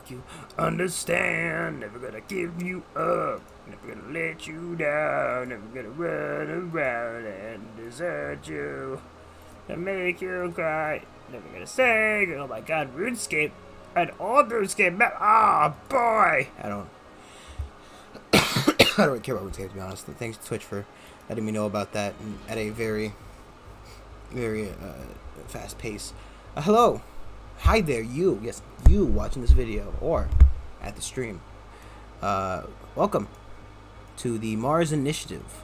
you understand. Never gonna give you up. Never gonna let you down. Never gonna run around and desert you and make you cry. Never gonna say, oh my god, RuneScape. And all RuneScape map. Ah, boy. I don't really care about RuneScape, to be honest. Thanks to Twitch for letting me know about that at a very, very fast pace. Hello. Hi there, you. Yes, you watching this video or at the stream. Welcome to the Mars Initiative,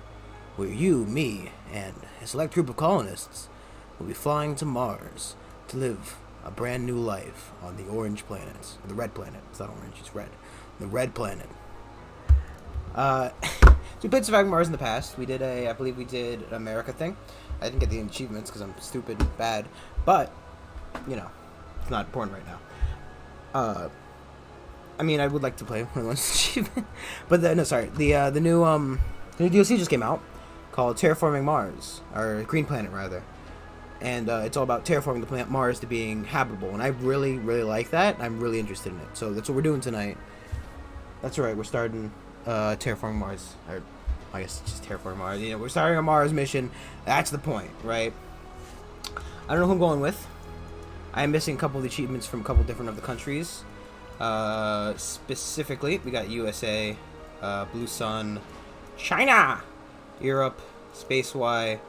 where you, me, and a select group of colonists will be flying to Mars to live a brand new life on the orange planet. The red planet. It's not orange, it's red. The red planet. So we played Surviving Mars in the past. I believe we did an America thing. I didn't get the achievements because I'm stupid and bad, but, you know, it's not important right now. I mean, I would like to play one of those achievements, but the new DLC just came out called Terraforming Mars, or Green Planet rather, and it's all about terraforming the planet Mars to being habitable, and I really, really like that. I'm really interested in it, so that's what we're doing tonight. That's right, we're starting Terraforming Mars, or I guess it's just Terraforming Mars. You know, we're starting a Mars mission. That's the point, right? I don't know who I'm going with. I am missing a couple of the achievements from a couple different of the countries. Specifically, we got USA, Blue Sun, China, Europe, Space Y,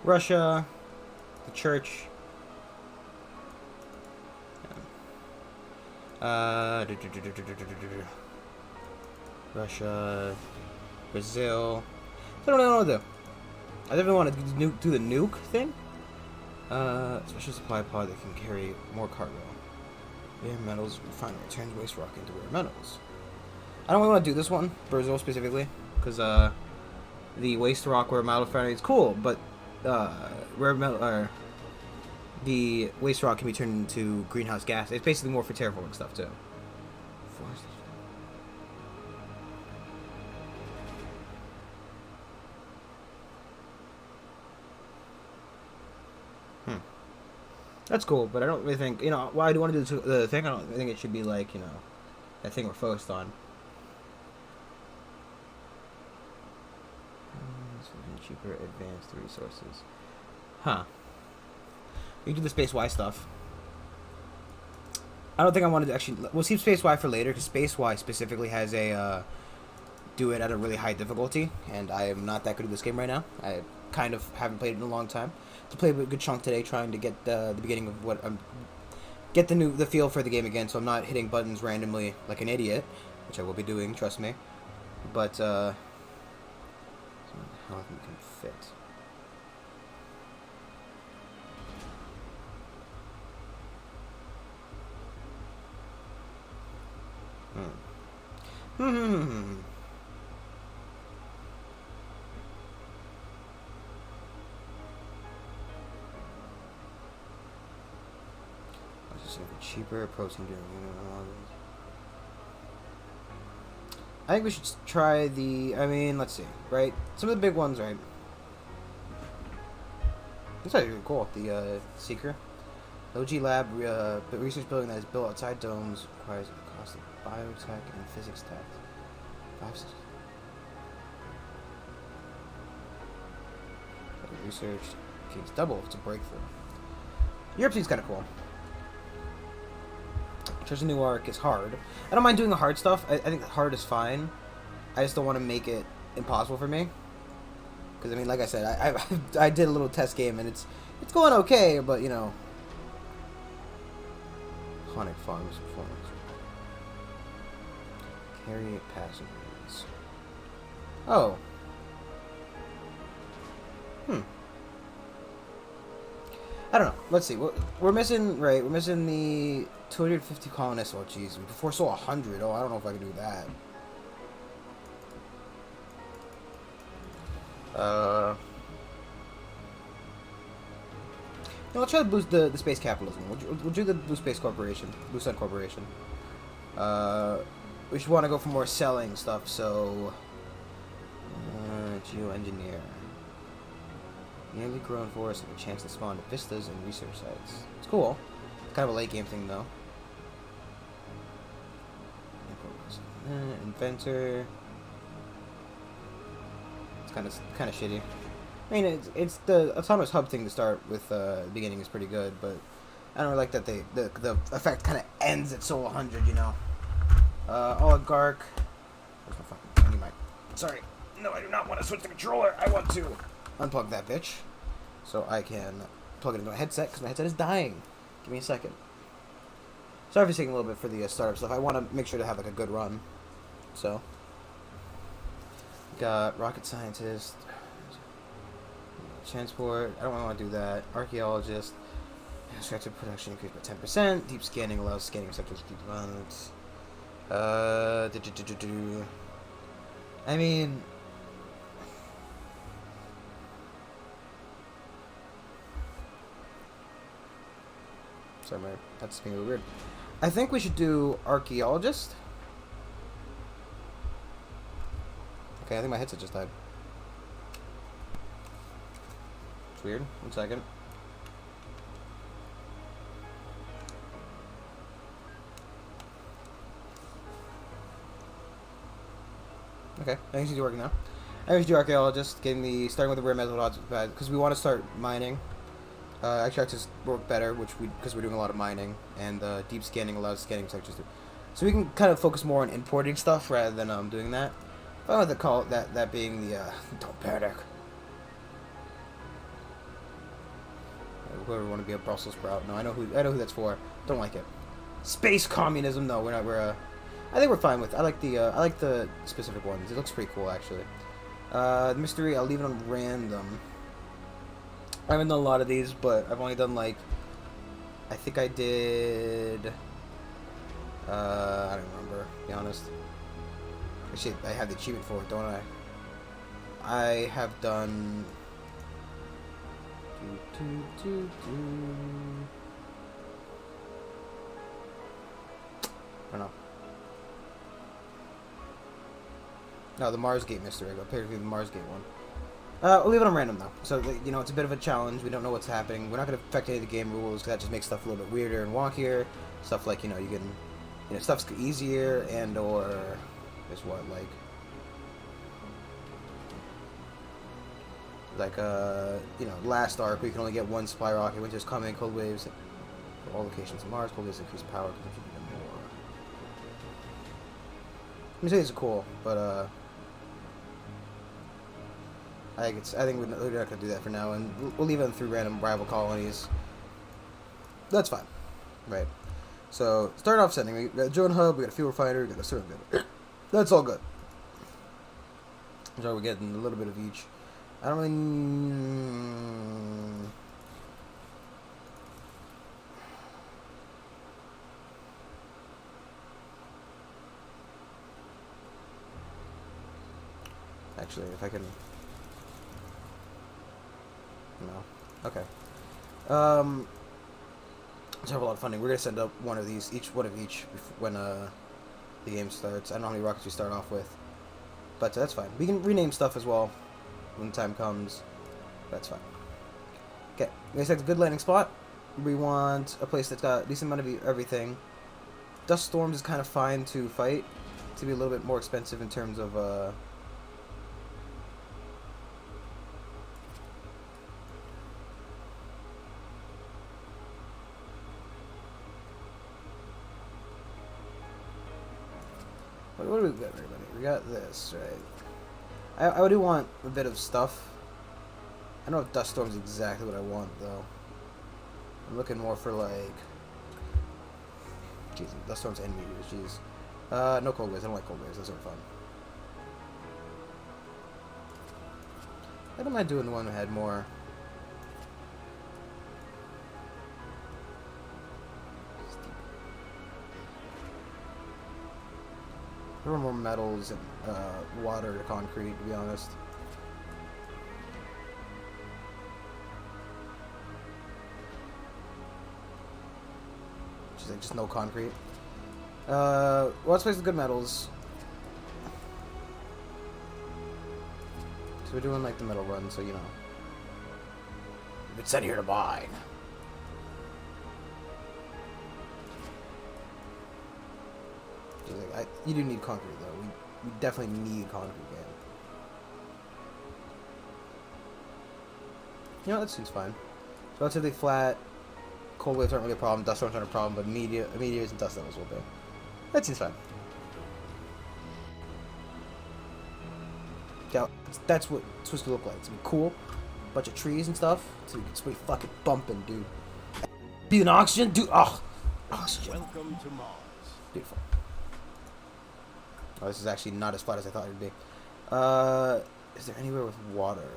Russia, the Church, Russia, Brazil. I don't know what to do. I definitely want to do the nuke thing. Special supply pod that can carry more cargo. Rare metals refinery turns waste rock into rare metals. I don't really want to do this one, Brazil specifically, because the waste rock rare metal refinery is cool, but the waste rock can be turned into greenhouse gas. It's basically more for terraforming stuff too. That's cool, but I don't really think, you know, why I do want to do the thing, I don't think it should be like, you know, that thing we're focused on. Cheaper advanced resources. Huh. We can do the Space Y stuff. I don't think I wanted to actually, we'll save Space Y for later, because Space Y specifically has a, do it at a really high difficulty, and I am not that good at this game right now. I kind of haven't played it in a long time. To play a good chunk today, trying to get the beginning of what get the feel for the game again, so I'm not hitting buttons randomly like an idiot, which I will be doing, trust me. But how we can fit. Cheaper protein. I think we should try the. I mean, let's see. Right, some of the big ones, right? This is really cool. The Seeker, OG Lab, research building that is built outside domes requires a cost of biotech and physics tax. Research keeps double. It's a breakthrough. Europe seems kind of cool. Treasure New Ark is hard. I don't mind doing the hard stuff. I think the hard is fine. I just don't want to make it impossible for me. Because, I mean, like I said, I did a little test game, and it's going okay, but, you know. Haunted Farms performance. Carry passengers. Oh. I don't know. Let's see. We're missing, right? We're missing the 250 colonists. Oh, jeez. We foresaw 100. Oh, I don't know if I can do that. No, let's try to boost the space capitalism. We'll do the Blue Space Corporation. Blue Sun Corporation. We should want to go for more selling stuff, so... Geoengineer. Nearly grown forest with a chance to spawn vistas and research sites. It's cool. It's kind of a late game thing, though. Inventor. It's kind of shitty. I mean, it's the autonomous hub thing to start with. The beginning is pretty good, but I don't really like that the effect kind of ends at Soul 100. You know. Oligarch. Where's my fucking? I need my. Sorry. No, I do not want to switch the controller. I want to unplug that bitch, so I can plug it into my headset because my headset is dying. Give me a second. Sorry for taking a little bit for the startup stuff. I want to make sure to have like a good run. So, got rocket scientist, transport. I don't want to do that. Archaeologist. Extracted production increased by 10%. Deep scanning allows scanning sectors deep violence. I mean. Sorry, that's being a little weird. I think we should do archaeologist. Okay, I think my headset just died. It's weird. 1 second. Okay, I think she's working now. I think we should do archaeologist, starting with the rare metal odds because we want to start mining. Extractors work better, because we're doing a lot of mining, and deep scanning allows scanning sectors to. So we can kind of focus more on importing stuff rather than doing that. I want to call it that being the don't panic. Whoever want to be a Brussels sprout? No, I know who that's for. Don't like it. Space communism? No, we're not. I think we're fine with. I like the specific ones. It looks pretty cool actually. Mystery. I'll leave it on random. I haven't done a lot of these, but I've only done like, I think I did, I don't remember, to be honest. Actually, I have the achievement for it, don't I? I have done, I don't know. No, the Mars Gate mystery. Apparently the Mars Gate one. We'll leave it on random though, so you know it's a bit of a challenge. We don't know what's happening. We're not going to affect any of the game rules because that just makes stuff a little bit weirder and wonkier. Stuff like stuff's easier or is what last arc we can only get one supply rocket. Winter's coming, cold waves for all locations of Mars. Cold waves increase power consumption even more. Let me say these are cool, but I think we're not going to do that for now, and we'll leave them through random rival colonies. That's fine. Right. So, start off sending. We got a drone hub, we got a fuel refiner, we got a server. That's all good. So we're getting a little bit of each. I don't really... Actually, if I can... No. Okay. Let's have a lot of funding. We're gonna send up one of each when the game starts. I don't know how many rockets we start off with, but that's fine. We can rename stuff as well when the time comes. That's fine. Okay, we select a good landing spot. We want a place that's got a decent amount of everything. Dust storms is kind of fine to fight. To be a little bit more expensive in terms of What do we got, everybody? We got this, right? I do want a bit of stuff. I don't know if Dust Storm's exactly what I want, though. I'm looking more for, like... Jeez, Dust Storm's and meteors, jeez. No cold waves. I don't like cold waves. Those are fun. I don't mind doing the one that had more... There were more metals and water to concrete, to be honest. Just no concrete. Well, let's place the good metals. So we're doing like the metal run, so you know. It's sent here to mine. You do need concrete though. We definitely need concrete, man. You know, that seems fine. It's relatively flat. Cold waves aren't really a problem. Dust storms aren't a problem, but meteors and dust levels will be. That seems fine. Yeah, that's what it's supposed to look like. It's gonna be cool. Bunch of trees and stuff. So it's pretty fucking bumping, dude. Be an oxygen, dude. Oh, oxygen. Welcome to Mars. Beautiful. Oh, this is actually not as flat as I thought it would be. Is there anywhere with water?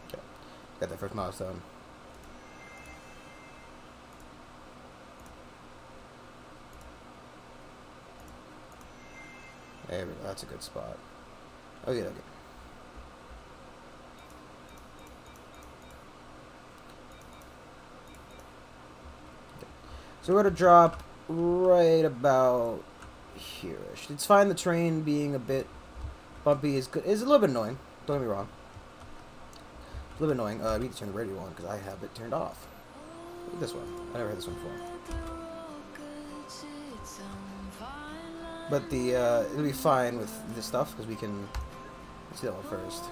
Okay, got that first milestone. There we go. That's a good spot. Okay. So we're gonna drop right about here-ish. It's fine. The train being a bit bumpy is good. Is a little bit annoying. Don't get me wrong. A little bit annoying. I need to turn the radio on because I have it turned off. Look at this one. I never had this one before. But the it'll be fine with this stuff because we can. Let's do that one first.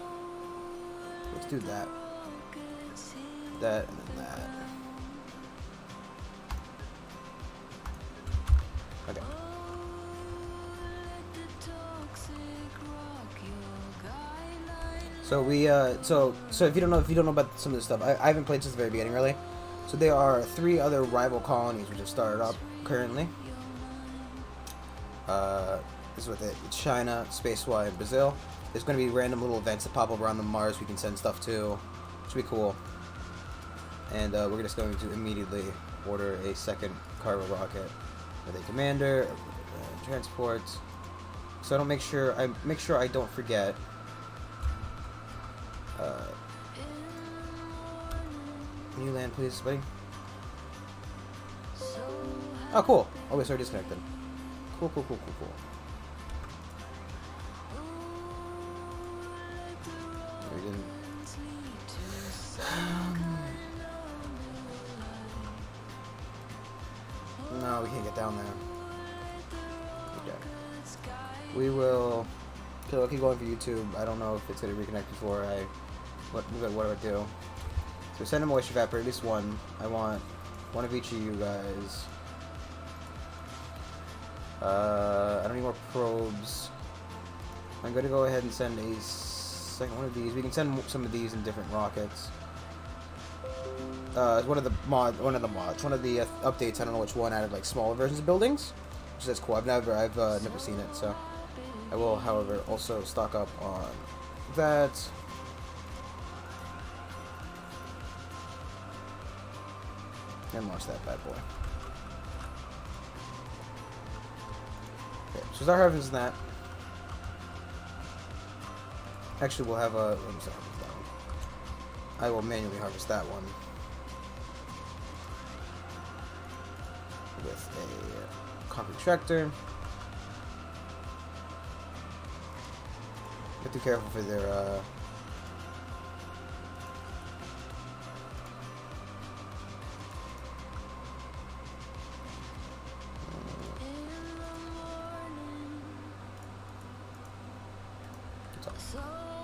Let's do that. That and then that. Okay. So we so if you don't know about some of this stuff, I haven't played since the very beginning really. So there are 3 other rival colonies which have started up currently. This is with it. It's China, Spaceway, and Brazil. There's going to be random little events that pop up around the Mars we can send stuff to. Which will be cool. And we're just going to immediately order a second cargo rocket with a commander, transport. So I don't make sure I don't forget. Can you land, please, buddy? Oh, cool. Oh, wait, sorry, disconnected. Cool. We didn't. No, we can't get down there. Okay. We will. I'll keep going for YouTube. I don't know if it's gonna reconnect before I. What do I do? So send a moisture evaporator, at least one. I want one of each of you guys. I don't need more probes. I'm gonna go ahead and send a second one of these. We can send some of these in different rockets. One of the updates. I don't know which one added like smaller versions of buildings, which is cool. I've never seen it, so I will, however, also stock up on that. And launch that bad boy. Okay, so start harvesting that. Actually, we'll have a. Let me start harvesting that one. I will manually harvest that one with a concrete extractor. Be too careful for their.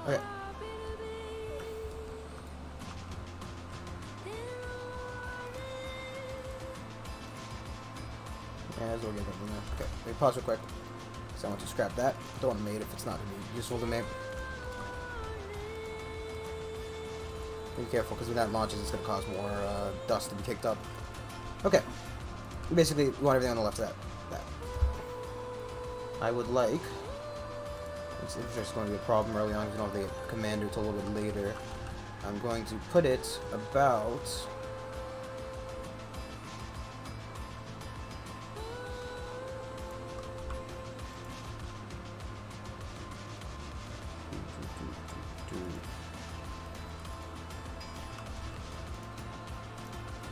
Okay. Yeah, that's all good. Okay, let me pause real quick. So I want to scrap that. Don't want to mate if it's not going to be useful to me. Be careful because when that launches, it's going to cause more dust to be kicked up. Okay. Basically, we want everything on the left of that. I would like. It's just going to be a problem early on. You know, the commander till a little bit later. I'm going to put it about.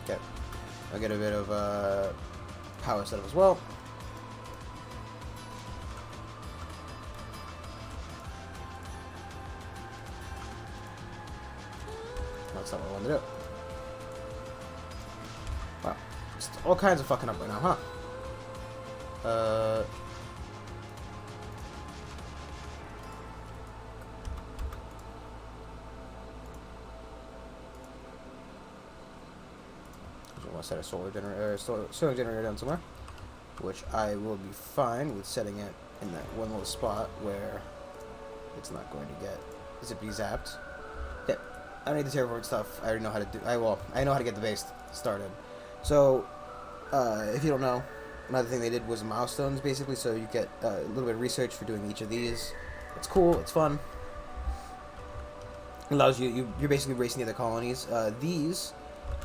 Okay, I'll get a bit of power setup as well. That's not what I wanted to do. It's all kinds of fucking up right now, huh? I want to set a solar generator down somewhere, which I will be fine with setting it in that one little spot where it's not going to get zippity zapped. Yeah, I don't need the terraforming stuff. I already know how to do. I know how to get the base started. So, if you don't know, another thing they did was milestones, basically. So you get a little bit of research for doing each of these. It's cool. It's fun. It allows you're basically racing the other colonies. These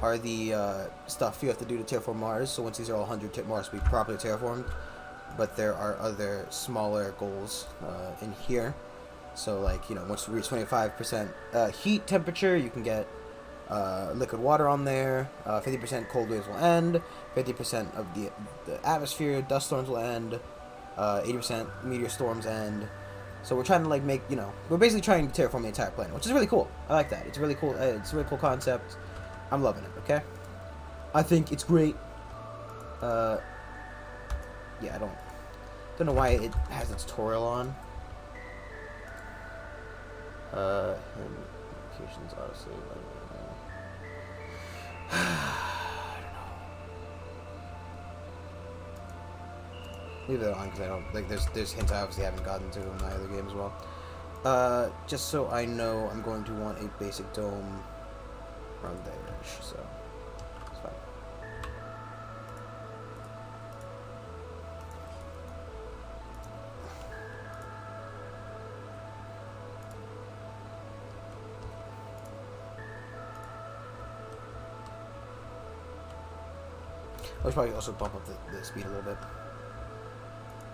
are the stuff you have to do to terraform Mars. So once these are all 100, Mars will be properly terraformed. But there are other smaller goals in here. So, like, you know, once you reach 25% heat temperature, you can get liquid water on there. 50% cold waves will end. 50% of the atmosphere, dust storms will end. 80% meteor storms end. So we're trying to, like, make, you know, we're basically trying to terraform the entire planet, which is really cool. I like that. It's really cool. It's a really cool concept. I'm loving it, okay? I think it's great. Yeah, I don't know why it has its tutorial on. Communications autosave. I don't know. Leave it on because I don't like. There's hints I obviously haven't gotten to in my other game as well. Just so I know, I'm going to want a basic dome around there. So it's fine. I should probably also bump up the speed a little bit.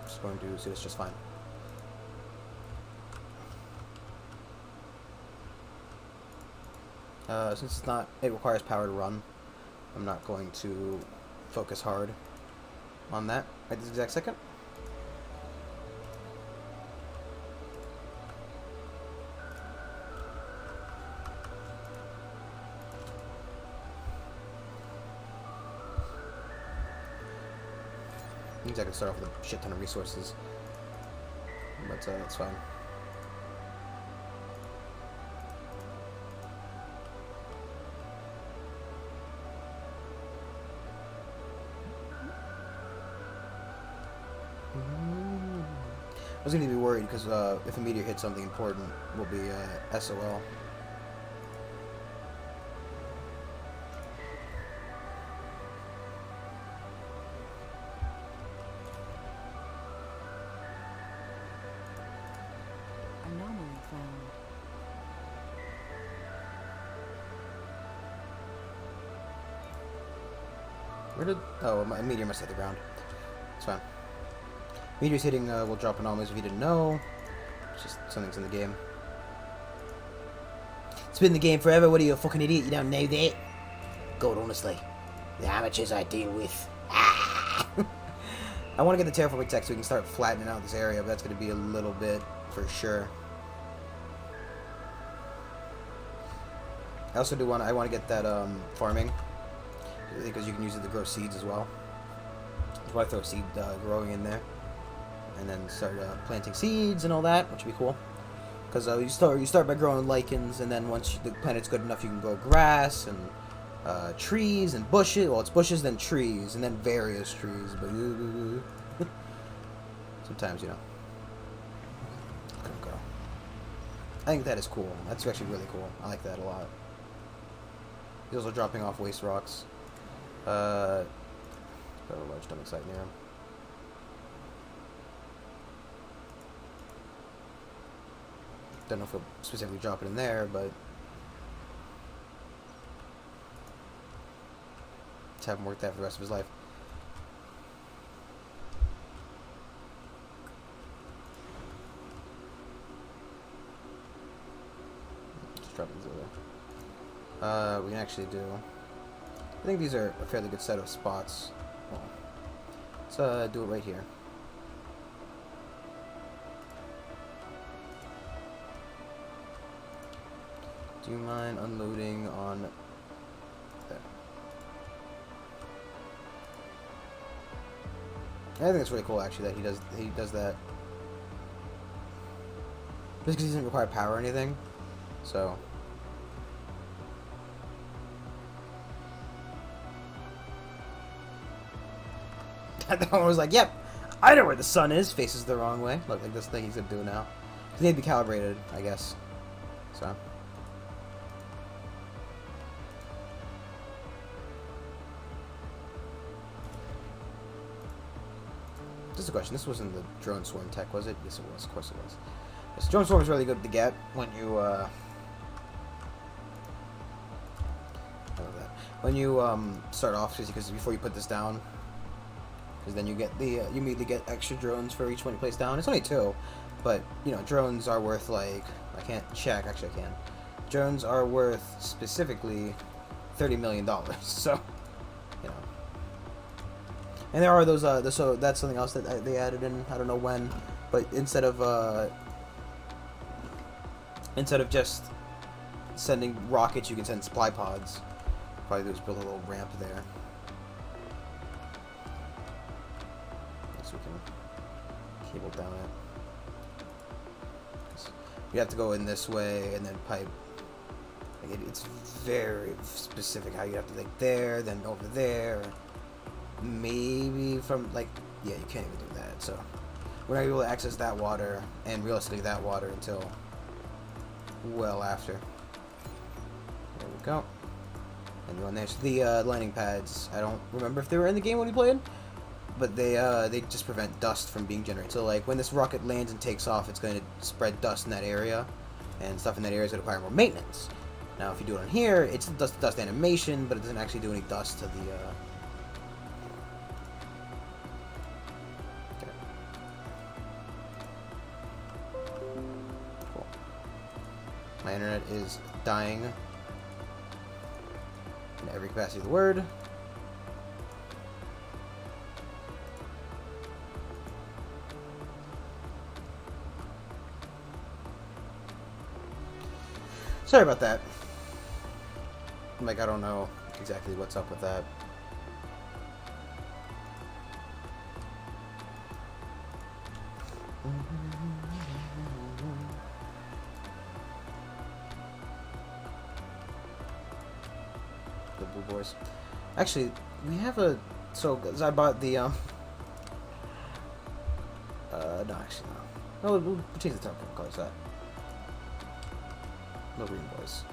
Just going to see this just fine. Since it requires power to run, I'm not going to focus hard on that at this exact second. Means I can start off with a shit ton of resources, but that's fine. I was going to be worried because if a meteor hits something important, we'll be SOL. Anomaly found. Where did... Oh, a meteor must hit the ground. It's fine. Meteors hitting will drop anomalies if you didn't know. It's just something's in the game. It's been in the game forever. What are you, a fucking idiot? You don't know that? God, honestly. The amateurs I deal with. I want to get the terraforming tech so we can start flattening out this area, but that's going to be a little bit for sure. I also do want to get that farming, because you can use it to grow seeds as well. That's why I throw seed growing in there, and then start planting seeds and all that, which would be cool. Because you start by growing lichens, and then once the planet's good enough, you can grow grass and trees and bushes. Well, it's bushes, then trees, and then various trees. But sometimes, you know, go. I think that is cool. That's actually really cool. I like that a lot. He's also dropping off waste rocks. Got a large dumping site near him. Don't know if he'll specifically drop it in there, but just have him work that for the rest of his life. Just drop it into there. We can actually do... I think these are a fairly good set of spots. Well, let's do it right here. Do you mind unloading on there? I think it's really cool actually that he does that. Just because he doesn't require power or anything. So. That one was like, yep, I know where the sun is. Faces the wrong way. Look, like this thing he's gonna do now. They need to be calibrated, I guess. So. Just a question. This wasn't the drone swarm tech, was it? Yes, it was. Of course it was. This drone swarm is really good to get when you start off, because before you put this down, because then you get the you immediately get extra drones for each one you place down. It's only 2, but you know drones are worth like I can't check. Actually, I can. Drones are worth specifically $30 million. So you know. And there are those, so that's something else that they added in, I don't know when, but instead of just sending rockets, you can send supply pods. Probably just build a little ramp there. So we can cable down it. You have to go in this way and then pipe. Like it's very specific how you have to, like there, then over there. Maybe from like yeah, you can't even do that. So we're not able to access that water and realistically that water until well after. There we go. And on there's the landing pads. I don't remember if they were in the game when we played, but they just prevent dust from being generated. So like when this rocket lands and takes off, it's going to spread dust in that area, and stuff in that area is going to require more maintenance. Now if you do it on here, it's dust animation, but it doesn't actually do any dust to the My internet is dying in every capacity of the word. Sorry about that. Like, I don't know exactly what's up with that. The Blue Boys. Actually, we have a... So, cause I bought the, no, actually, no. No, we'll change the top from colors that. No Green Boys.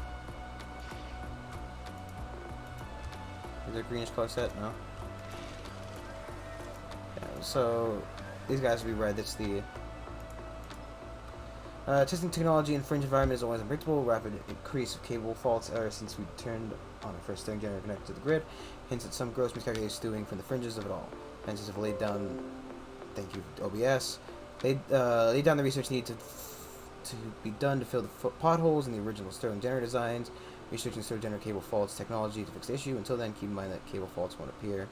Is there a greenish color set? No? Yeah, so, these guys will be red. That's the... testing technology in fringe environment is always unpredictable. Rapid increase of cable faults ever since we turned on our first steering generator connected to the grid. Hints at some gross miscalculated stewing from the fringes of it all. Fences have laid down. Thank you, OBS. Laid down the research needed to be done to fill the potholes in the original Sterling generator designs. Researching Sterling generator cable faults technology to fix the issue. Until then, keep in mind that cable faults won't appear.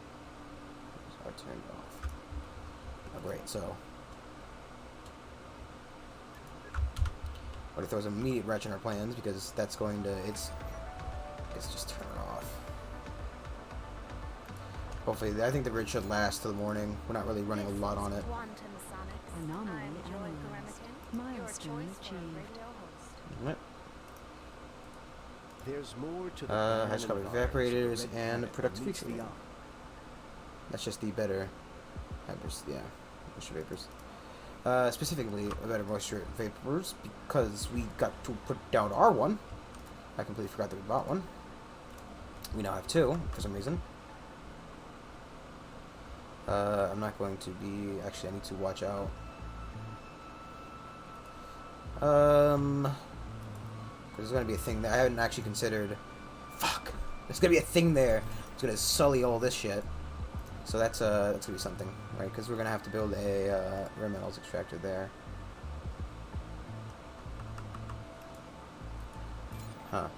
Are turned off. Oh, great. So. But it throws an immediate wrench in our plans because that's going to, let's just turn it off. Hopefully, I think the grid should last till the morning. We're not really running a lot on it. Anomaly analyzed. Milestone achieved. Right. There's more to the has covered evaporators and productive feature. That's just the better vapors, yeah, moisture vapors. Specifically, better moisture vapors because we got to put down R1. I completely forgot that we bought one. We now have 2 for some reason. I'm not going to be... Actually, I need to watch out. Because there's going to be a thing that I haven't actually considered. Fuck! There's going to be a thing there. It's going to sully all this shit. So that's going to be something, right? Because we're going to have to build a rare metals extractor there. Huh.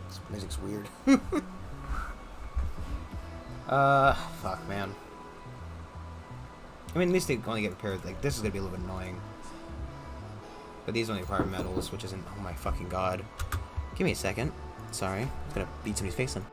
This music's weird. Fuck, man. I mean, at least they only get repaired. Like, this is gonna be a little bit annoying. But these only require metals, which isn't... Oh my fucking god. Give me a second. Sorry. I'm gonna beat somebody's face in.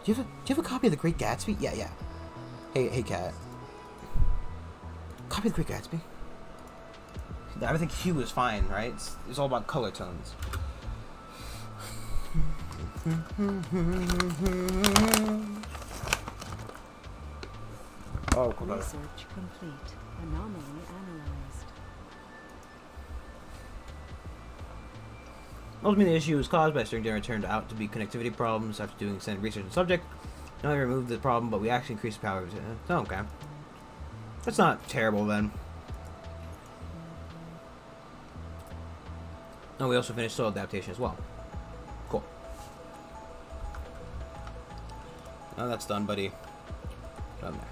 Do you have a copy of The Great Gatsby? Yeah. Hey, cat. Copy of The Great Gatsby? I think hue is fine, right? It's all about color tones. Oh, cool. Research complete. Anomaly analyzed. Ultimately, the issue was caused by a string generator turned out to be connectivity problems. After doing extended research on the subject, not only removed the problem, but we actually increased the power of it. Oh, okay. That's not terrible then. Oh, we also finished soil adaptation as well. Cool. Oh, that's done, buddy. Done there.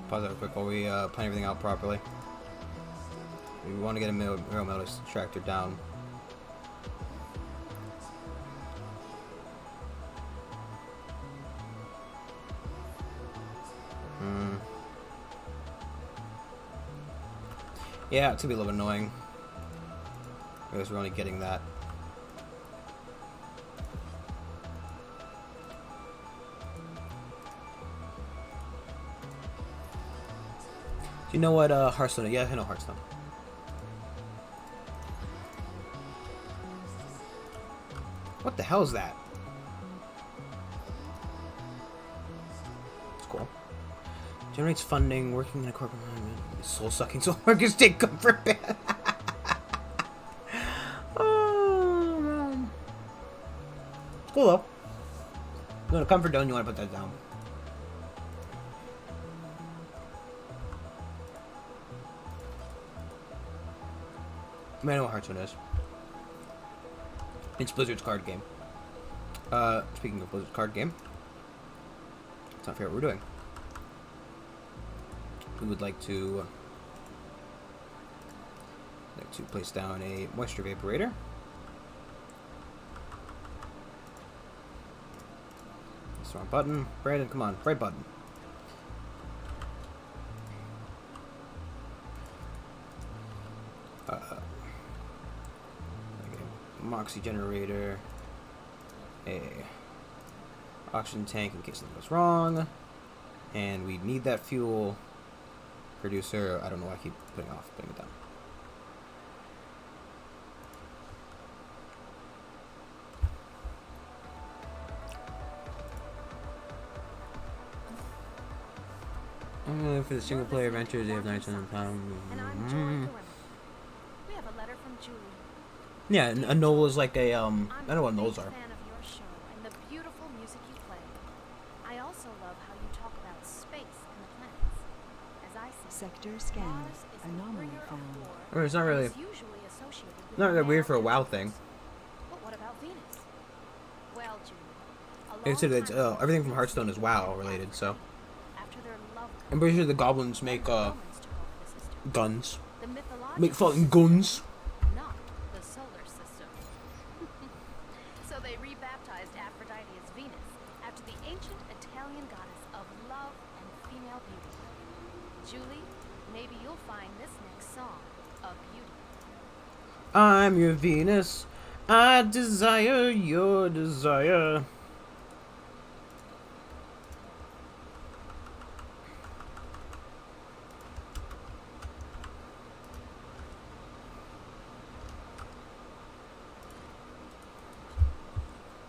Pause that real quick while we plan everything out properly. We want to get a mineral metal extractor down. Yeah, it's gonna be a little bit annoying because we're only getting that. Do you know what Hearthstone is? Yeah, I know Hearthstone. What the hell is that? It's cool. Generates funding, working in a corporate environment. Soul-sucking soul workers take comfort. Oh, man. Cool, though. You want a comfort zone, you want to put that down. I know what Hearthstone is. It's Blizzard's card game. Speaking of Blizzard's card game, let's not forget what we're doing. We would like to place down a moisture vaporator. That's the wrong button. Brandon, come on, right button. Moxie generator, a oxygen tank in case something goes wrong, and we need that fuel. Producer, I don't know why I keep putting it down. For the single player adventures, they have 900 pounds. And I'm Joy Goremican. We have a letter from Julie. Yeah, a Knoll is like a, I don't know what Knolls are. I'm a fan of your show and the beautiful music you play. I also love how you talk about space and the planets. As I see, Sector scanned. Mars is the Anomaly bringer of found. war, Or it's not really, and is usually associated with not that weird for a male WoW influence. thing. But what about Venus? Well, Julie, a Like I said, long it's, time ago, everything from Hearthstone is WoW related, so. after their love I'm pretty sure the goblins make, Romans took over the system. guns. The mythological Make fucking system, guns. not the solar system. So they rebaptized Aphrodite as Venus after the ancient Italian goddess of love and female beauty. Julie, maybe you'll find this next song a beauty. I'm your Venus. I desire your desire.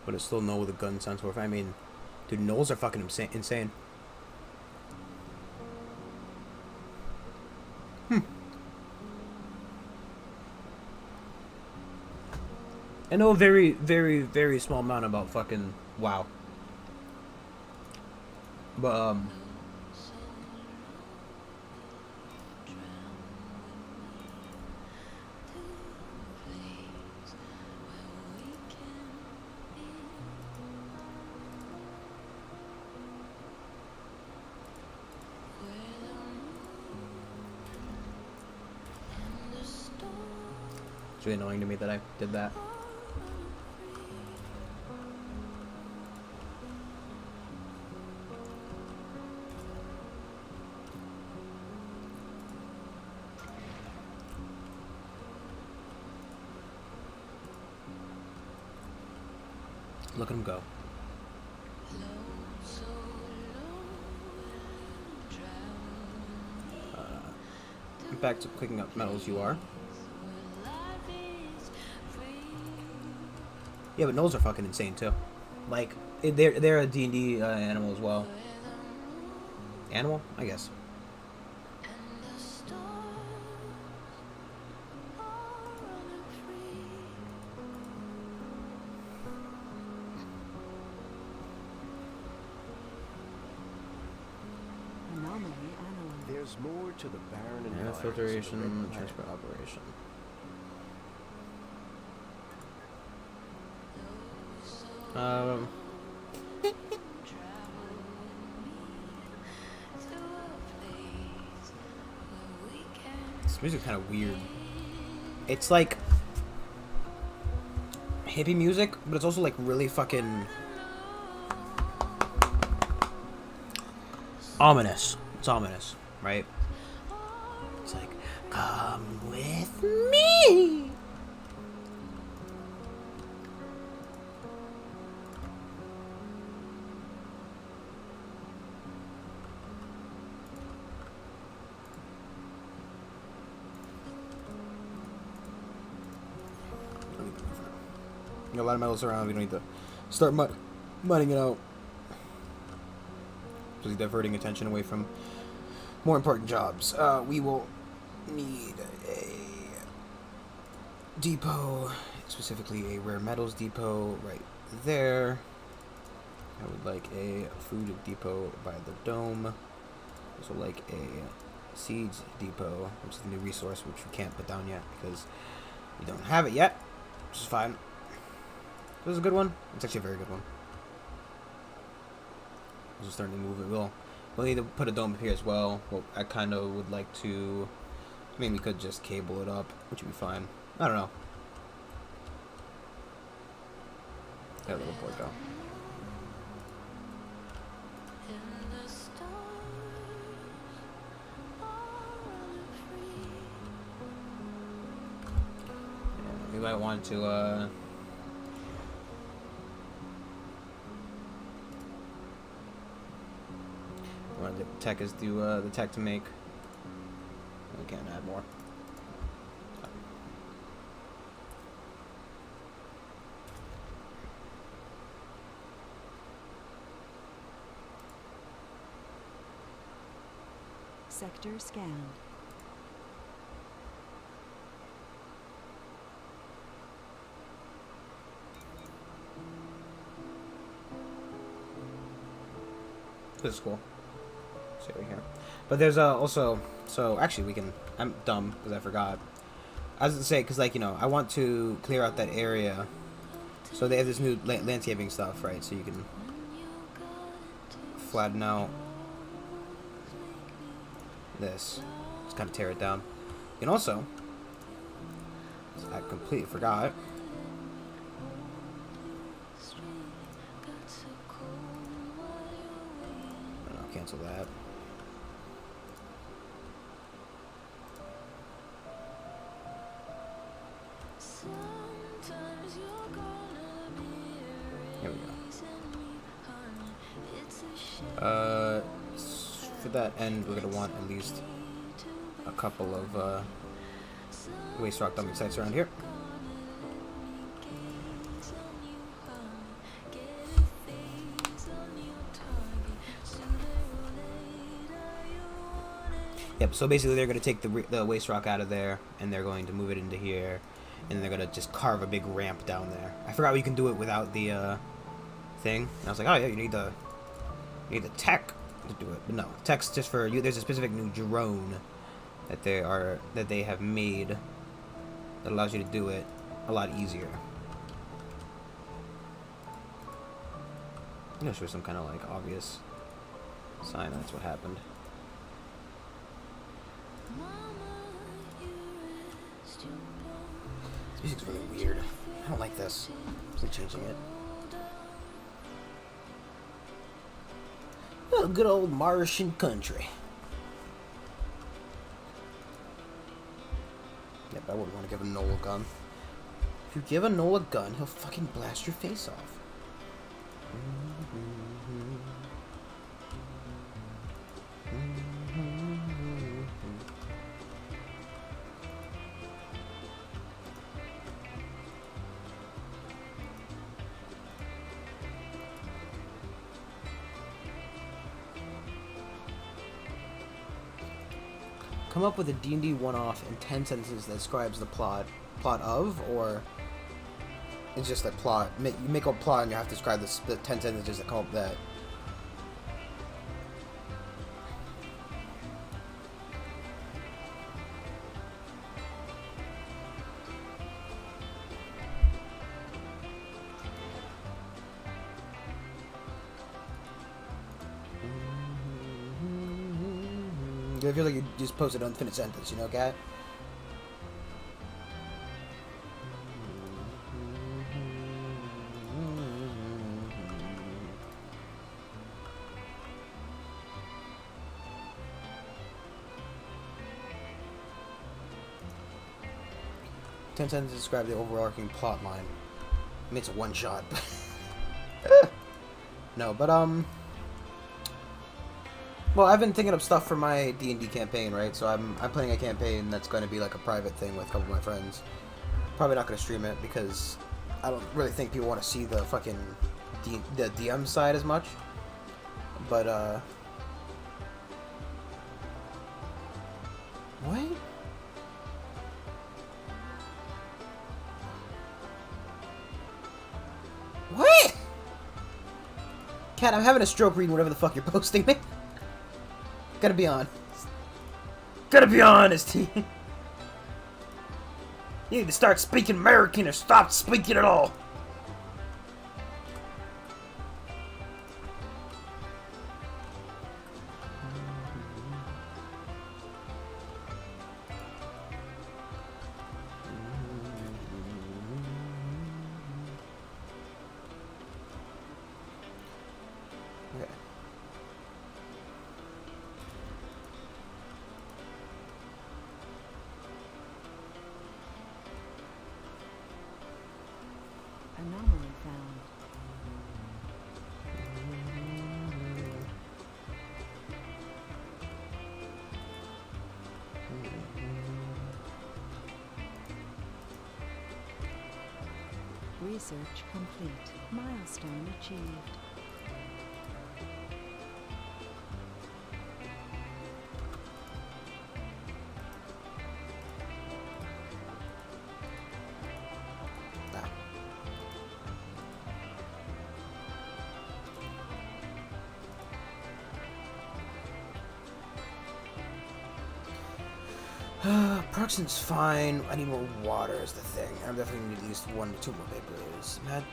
But it's still Knoll with a gun sounds worth. I mean, dude, Knolls are fucking insane. I know a very, very, very small amount about fucking WoW. But it's really annoying to me that I did that. Look at him go. Back to picking up medals, you are. Yeah, but gnolls are fucking insane too. Like they're a D&D animal as well. Animal, I guess. There's more to the Baron and Yeah, filtration, transport operation. This music's kind of weird. It's like hippie music, but it's also like really fucking ominous. It's ominous, right? It's like, come with me. Got a lot of metals around. We don't need to start mudding it out. Just diverting attention away from more important jobs. We will need a depot, specifically a rare metals depot right there. I would like a food depot by the dome. Also like a seeds depot, which is a new resource which we can't put down yet because we don't have it yet, which is fine. This is a good one. It's actually a very good one. We're just starting to move it. We'll need to put a dome up here as well. Well, I kind of would like to. I mean, we could just cable it up, which would be fine. I don't know. Let a little boy go. Yeah, we might want to. One of the tech is do the tech to make. We can't add more. Sector scanned. This is cool. See over here. But there's also, so actually we can, I'm dumb because I forgot. I was going to say, because like, you know, I want to clear out that area. So they have this new landscaping stuff, right? So you can flatten out this. Just kind of tear it down. You can also, I completely forgot. I'll cancel that. Here we go. For that end, we're gonna want at least a couple of waste rock dumping sites around here. Yep. So basically, they're gonna take the waste rock out of there, and they're going to move it into here, and they're gonna just carve a big ramp down there. I forgot you can do it without the thing. And I was like, oh yeah, you need the tech. to do it. But no, text just for you. There's a specific new drone that they have made that allows you to do it a lot easier. I'm not sure some kind of like obvious sign that's what happened. This music's really weird. I don't like this. I'm changing it. Oh, good old Martian country. Yep, I wouldn't want to give a Noel a gun. If you give a Noel a gun, he'll fucking blast your face off. Come up with a D&D one-off in 10 sentences that describes the plot of, or it's just a plot. You make a plot and you have to describe the 10 sentences that come up that. I feel like you just posted an unfinished sentence, you know, guy? Ten sentences describe the overarching plot line. I mean, it's a one shot. No, but well, I've been thinking of stuff for my D&D campaign, right? So I'm planning a campaign that's going to be like a private thing with a couple of my friends. Probably not going to stream it because I don't really think people want to see the fucking the DM side as much. But what? What? Cat, I'm having a stroke reading whatever the fuck you're posting, man. Gotta be honest. Gotta be honest. You need to start speaking American or stop speaking at all. Okay. Anomaly found. Research complete. Milestone achieved. Proxen's fine. I need more water is the thing. I'm definitely gonna need at least 1 to 2 more papers. Matt.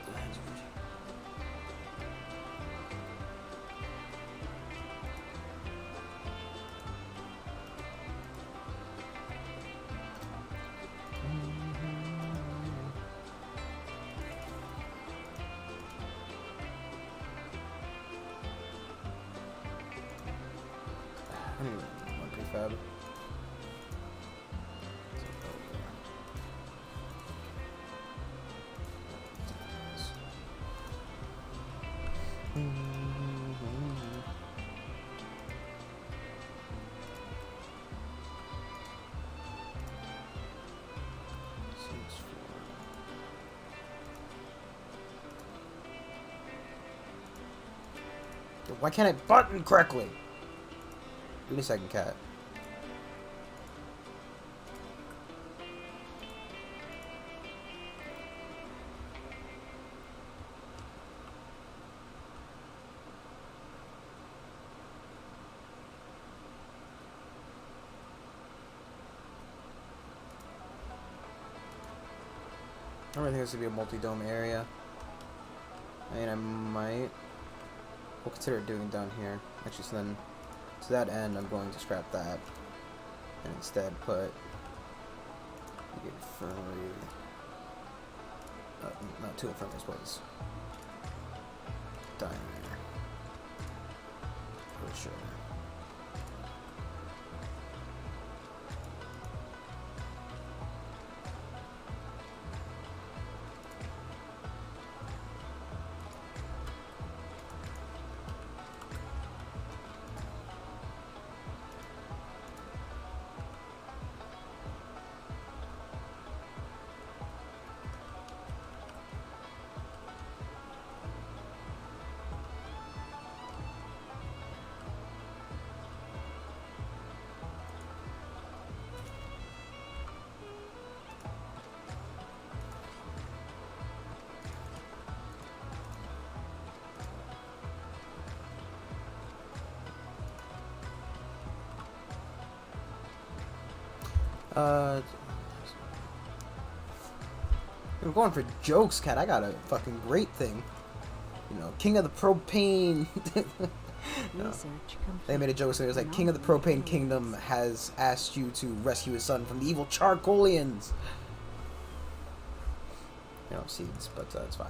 One prefab. Why can't I button correctly? Give me a second, cat. don't really think this would be a multi-dome area. I mean, I might. We'll consider doing down here. Actually, so then, to that end, I'm going to scrap that. And instead put infirmary. Not two infirmaries, please. Diner. For sure. I'm going for jokes, cat. I got a fucking great thing. You know, King of the Propane. No. Research complete. They made a joke saying it was like, King of the Propane Kingdom has asked you to rescue his son from the evil Charcoalians. You know, seeds, but it's fine.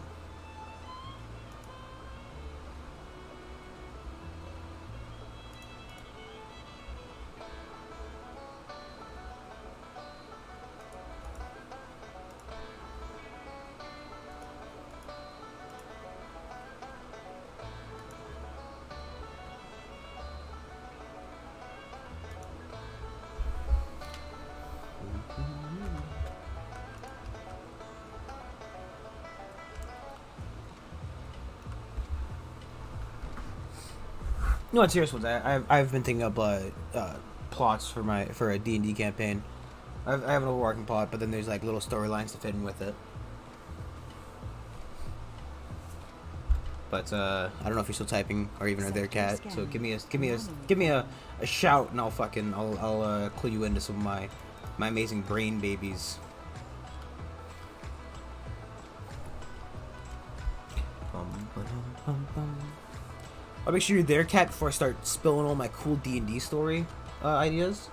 No, it's serious ones. I've been thinking up plots for a D&D campaign. I have an overarching plot, but then there's like little storylines to fit in with it. But I don't know if you're still typing or even are there, cat. So give me a shout and I'll clue you into some of my amazing brain babies. I'll make sure you're there, cat, before I start spilling all my cool D&D story ideas.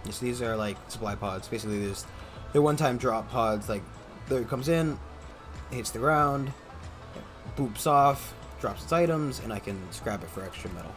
Yes, these are like supply pods. Basically, they're one-time drop pods. Like, there it comes in, hits the ground, boops off, drops its items, and I can scrap it for extra metal.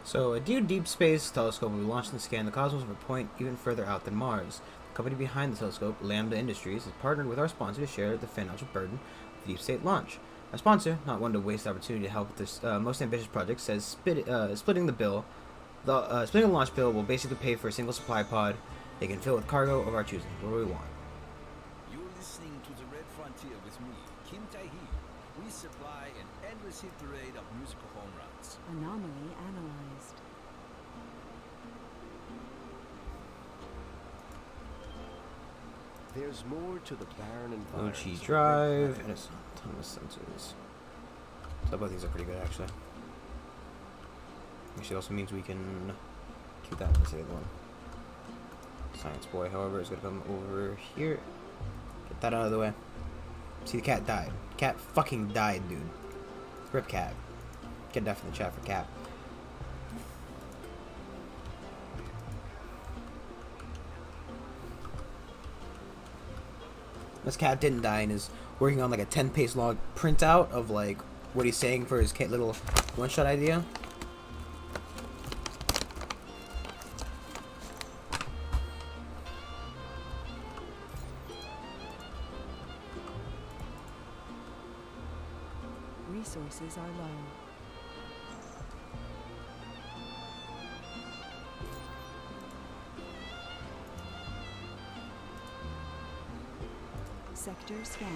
So, a new deep space telescope will be launched and scan the cosmos from a point even further out than Mars. The company behind the telescope, Lambda Industries, has partnered with our sponsor to share the financial burden of the deep state launch. Our sponsor, not one to waste the opportunity to help with this most ambitious project, says splitting the bill, splitting the launch bill will basically pay for a single supply pod. They can fill with cargo of our choosing. What do we want? You're listening to the Red Frontier with me, Kim Tae-hee. We supply an endless hit parade of musical home runs. Anomaly analyzed. There's more to the barren environment. OG drive, and it's autonomous sensors. So both these are pretty good, actually. Which also means we can keep that one instead of the one. Science boy, however, is going to come over here. Get that out of the way. See, the cat died. Cat fucking died, dude. Rip cat. Get that from the chat for cat. This cat didn't die and is working on like a 10-page long printout of like what he's saying for his little one-shot idea. Resources are low. Sector scanned.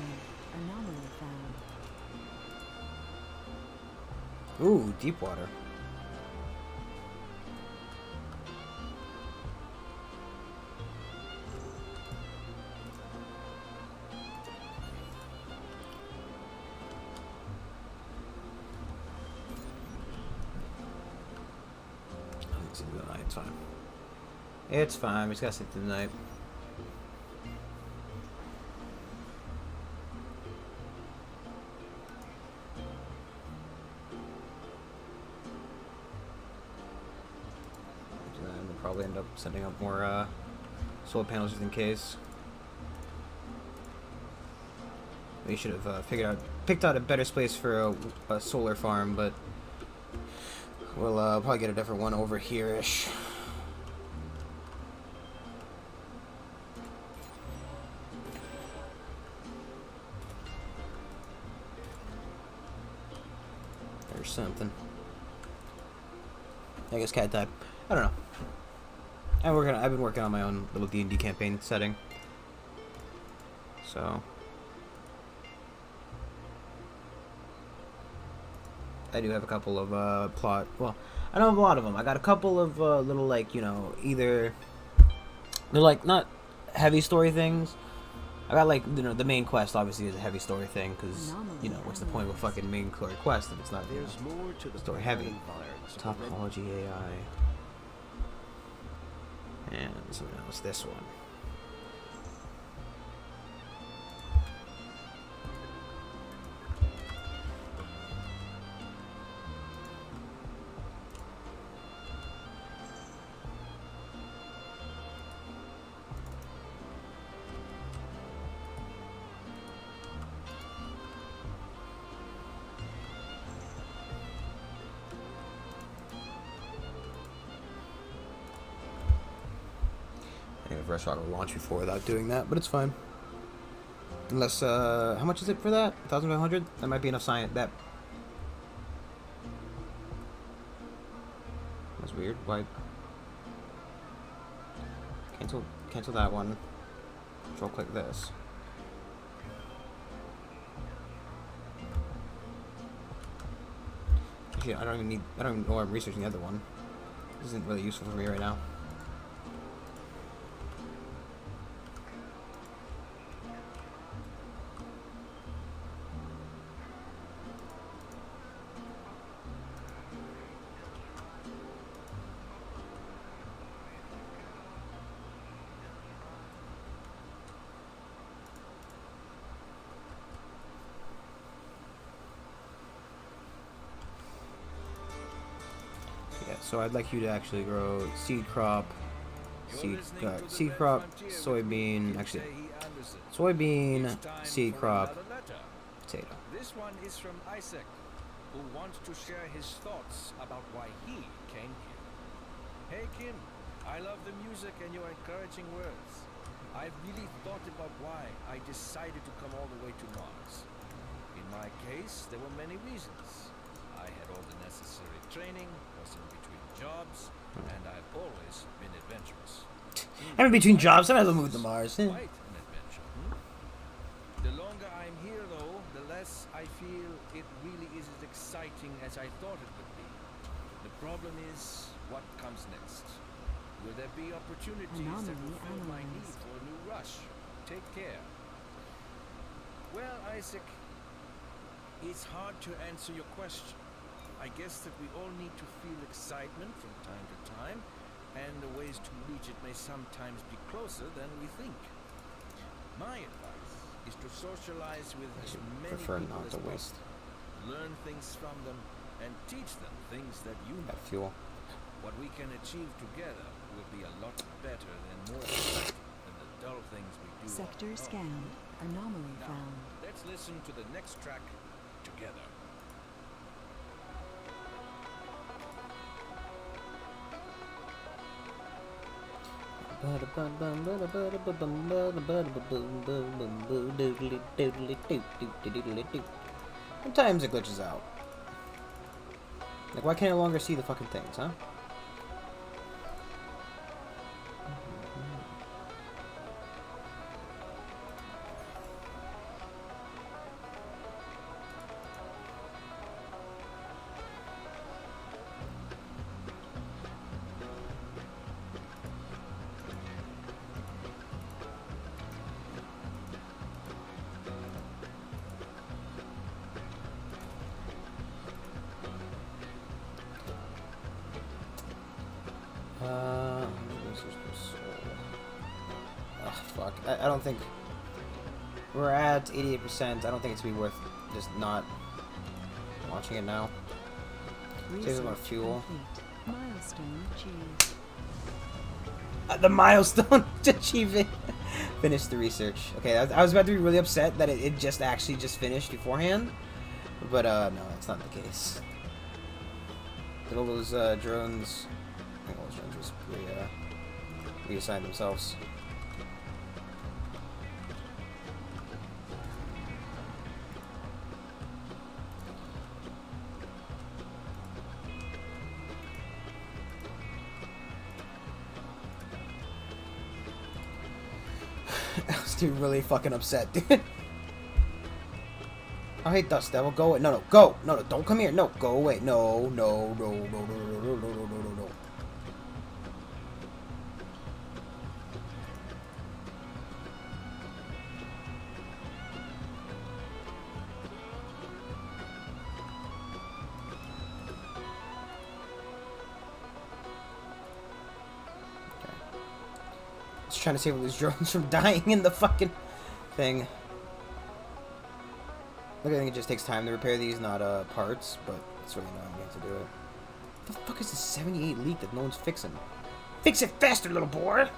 Anomaly found. Ooh, deep water. It's fine. It's fine. We just gotta sleep through the night. And then we'll probably end up setting up more solar panels just in case. We should have picked out a better space for a solar farm, but we'll probably get a different one over here-ish. There's something. I guess cat died. I don't know. I've been working on my own little D&D campaign setting. So I do have a couple of plot. Well, I don't have a lot of them. I got a couple of little, like, you know, either they're like not heavy story things. I got, like, you know, the main quest obviously is a heavy story thing because, you know, what's the point of a fucking main story quest if it's not, you There's know, more to the story heavy. environs of the red Topology AI. And something else. This one. I think the restaurant will launch before without doing that, but it's fine. Unless, how much is it for that? 1,500? That might be enough science. That's weird. Why? Cancel that one. Control click this. Actually, I don't even know why I'm researching the other one. This isn't really useful for me right now. Yeah, so I'd like you to actually grow seed crop, seed crop, soybean, actually, soybean, seed crop, potato. This one is from Isaac, who wants to share his thoughts about why he came here. Hey Kim, I love the music and your encouraging words. I've really thought about why I decided to come all the way to Mars. In my case, there were many reasons. I had all the necessary training, was in between jobs, and I've always been adventurous. I'm in between jobs. I might as well move to Mars. Quite an adventure. The longer I'm here, though, the less I feel it really is as exciting as I thought it would be. The problem is what comes next. Will there be opportunities that will fill my need for a new rush? Take care. Well, Isaac, it's hard to answer your question. I guess that we all need to feel excitement from time to time, and the ways to reach it may sometimes be closer than we think. My advice is to socialize with as many Prefer people not as to waste possible. Learn things from them and teach them things that you know. that fuel. What we can achieve together will be a lot better and more exciting than the dull things we do. Sector on our own. scanned. Anomaly Now, found. let's listen to the next track together. Sometimes it glitches out. Like, why can't I no longer see the fucking things, huh? Fuck. I don't think... We're at 88%. I don't think it's be worth just not watching it now. Saves a lot of Research fuel. complete. Milestone achieved. The milestone to achieve it. Finish the research. Okay, I was about to be really upset that it just actually just finished beforehand. But, no, that's not the case. Did all those, drones... I think all those drones just reassign themselves. I was dude really fucking upset, dude. Oh, hey, Dust Devil, go away. No, go. No, don't come here. No, go away. No. Just trying to save all these drones from dying in the fucking thing. Look, I think it just takes time to repair these, not parts, but it's really annoying you have to do it. What the fuck is this 78 leak that no one's fixing? Fix it faster, little boy!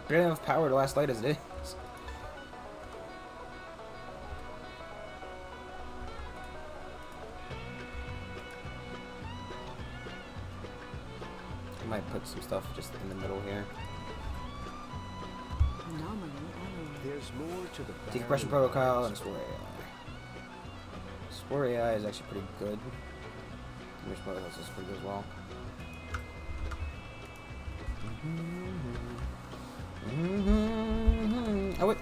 Barely enough power to last light as it is. I might put some stuff just in the middle here. Anomaly analyzed. There's more to the Decompression barren protocol and lands. Spore AI. Spore AI is actually pretty good. Decompression protocol is pretty good as well.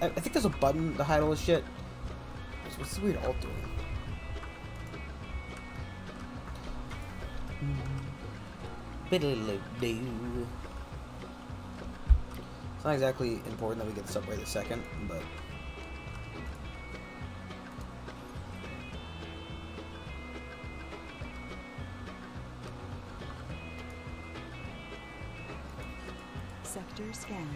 I think there's a button to hide all this shit. What's the weird alt doing? Biddle-doo. It's not exactly important that we get this up right this second, but... Sector scanned.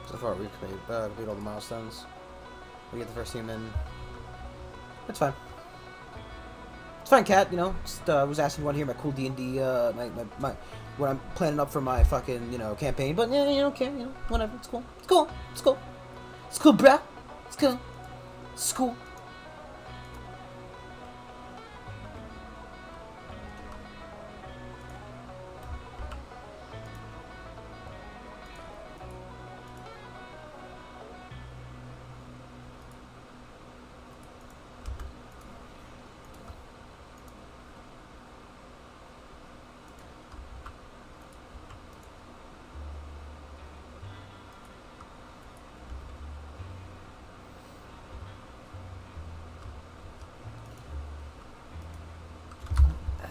So far, we've completed all the milestones. We get the first human. That's fine. It's fine, Cat. You know, just was asking if you want to hear my cool D&D, my what I'm planning up for my fucking campaign. But yeah, you know, okay, whatever. It's cool. It's cool. It's cool. It's cool, bruh. It's cool. It's cool.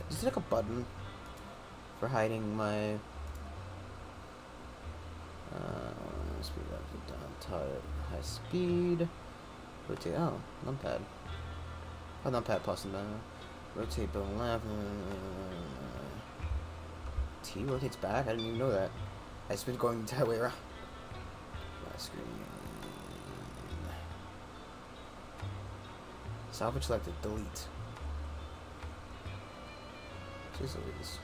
Is there like a button for hiding my speed up, down, high speed? Rotate. Oh, numpad. Oh, numpad plus and rotate to the left. T rotates back. I didn't even know that. I just been going the entire way around. Last screen. Salvage selected. Delete. Jeez Louise.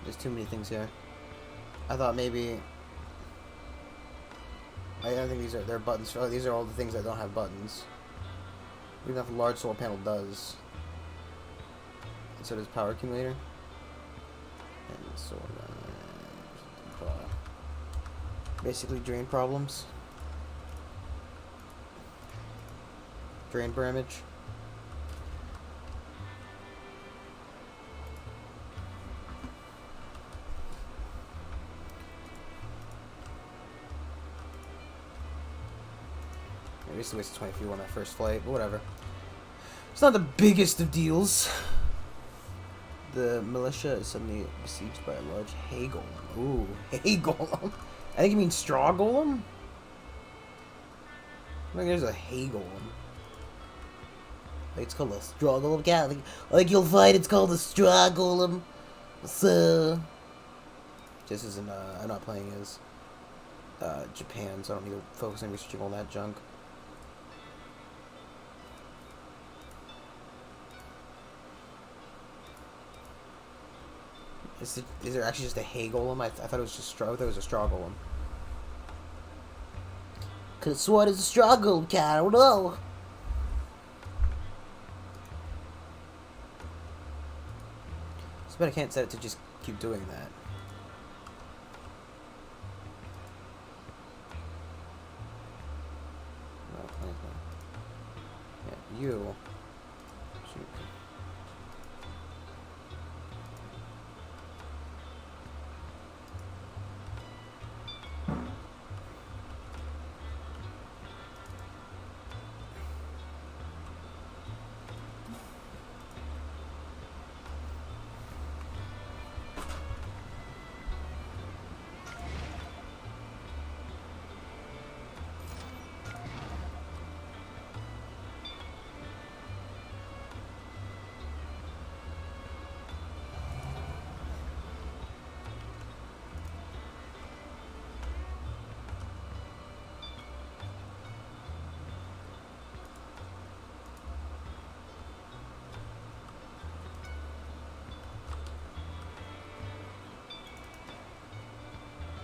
There's too many things here. I thought maybe. I don't think they're buttons. Oh, these are all the things that don't have buttons. Even if a large solar panel does. And so does power accumulator. And solar. Basically drain problems. Drain damage. I used to waste 20 fuel on that first flight, but whatever. It's not the biggest of deals. The militia is suddenly besieged by a large hay golem. Ooh, hay golem. I think you mean straw golem? I think there's a hay golem. Like it's called a straw golem. Yeah, like you'll find it's called a straw golem. So this isn't. I'm not playing as Japan, so I don't need to focus on researching all that junk. Is there actually just a hay golem? I thought it was just straw. I thought it was a straw golem. Cause what is a straw golem? I don't know. But I can't set it to just keep doing that. Yeah, you. Shoot.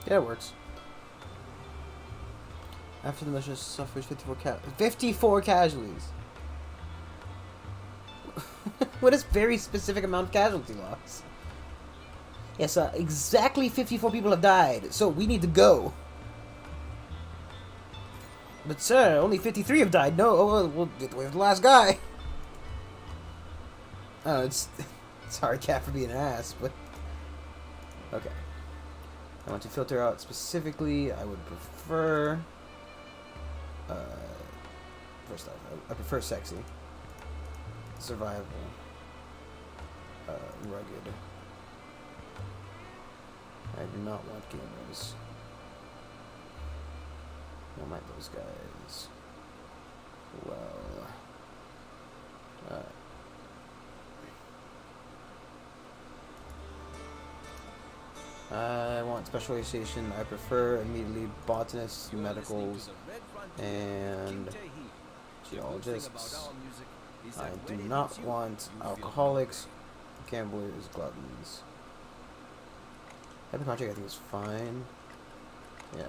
Yeah, it works. After the militia suffers 54 casualties. What is very specific amount of casualty loss? Yes, exactly 54 people have died, so we need to go. But sir, only 53 have died. No, we'll get away with the last guy. Oh, it's sorry, Cat, for being an ass, but okay. I want to filter out specifically. I would prefer. First off, I prefer sexy, survival, rugged. I do not want gamers. I don't like those guys. Well, I want specialization. I prefer immediately botanists, medicals, and geologists. I do not want alcoholics, gamblers, gluttons. Heavy contract I think is fine. Yeah.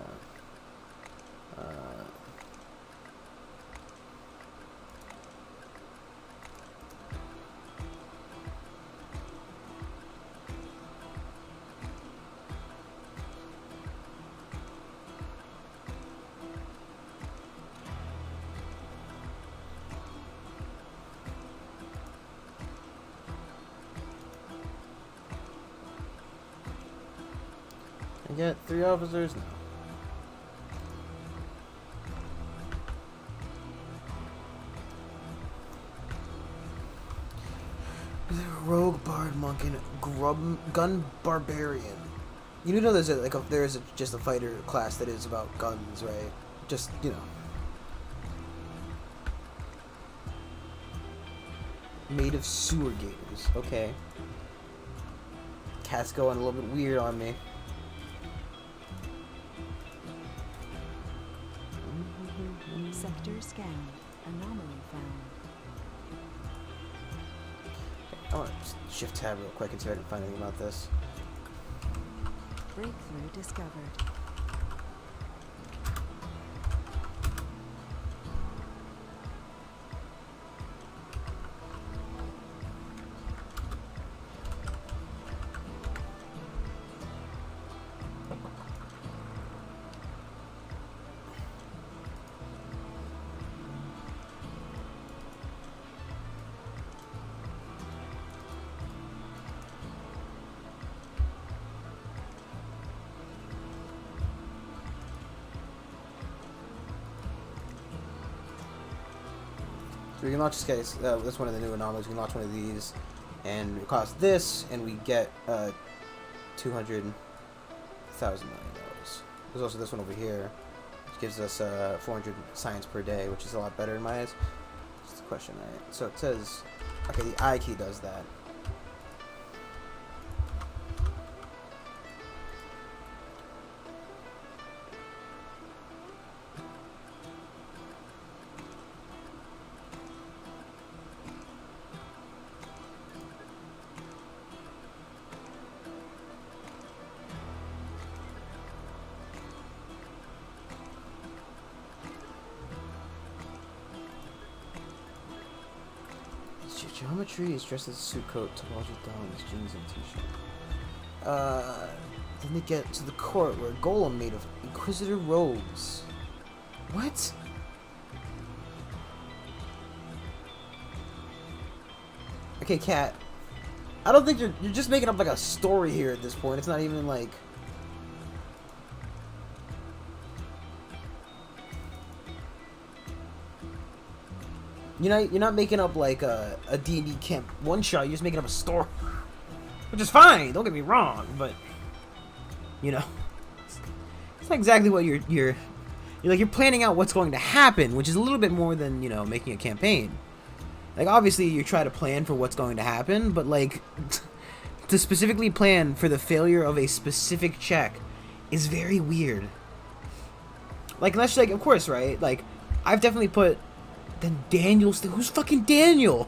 I get 3 officers now. Rogue bard monk and gun barbarian. You do know there's just a fighter class that is about guns, right? Just, you know. Made of sewer gators. Okay. Cat's going a little bit weird on me. Sector scanned. Anomaly found. I want to shift tab real quick and see if I can find anything about this. Breakthrough discovered. So we can launch this case. That's one of the new anomalies. We can launch one of these, and it costs this, and we get $200,000 million. There's also this one over here, which gives us 400 science per day, which is a lot better in my eyes. Just a question, right? So it says, okay, the I key does that. Geometry is dressed as a suit coat, topology dons, jeans, and t-shirt. Then they get to the court where Golem made of Inquisitor robes. What? Okay, Cat. I don't think you're just making up like a story here at this point. It's not even like. You're not making up like a D&D camp one shot. You're just making up a story, which is fine. Don't get me wrong, but you know, it's not exactly what you're planning out what's going to happen, which is a little bit more than making a campaign. Like obviously you try to plan for what's going to happen, but like to specifically plan for the failure of a specific check is very weird. Like unless of course, right? Like I've definitely put. Then Daniel's who's fucking Daniel?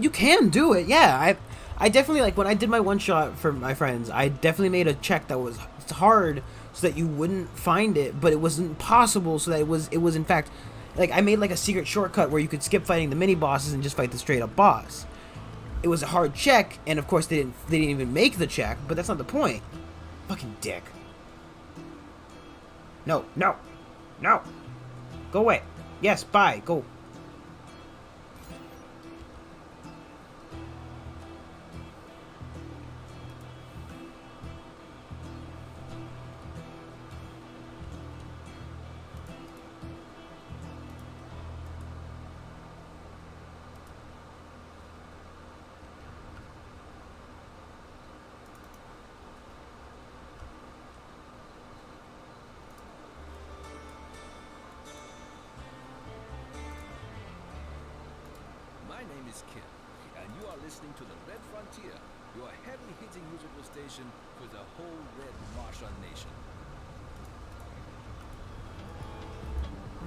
You can do it, yeah. I definitely when I did my one shot for my friends, I definitely made a check that was hard so that you wouldn't find it, but it wasn't possible so that it was in fact I made a secret shortcut where you could skip fighting the mini bosses and just fight the straight up boss. It was a hard check, and of course they didn't even make the check, but that's not the point. Fucking dick. No. Go away. Yes, bye. Go. My name is Kim, and you are listening to the Red Frontier, your heavy-hitting musical station for the whole Red Martian nation.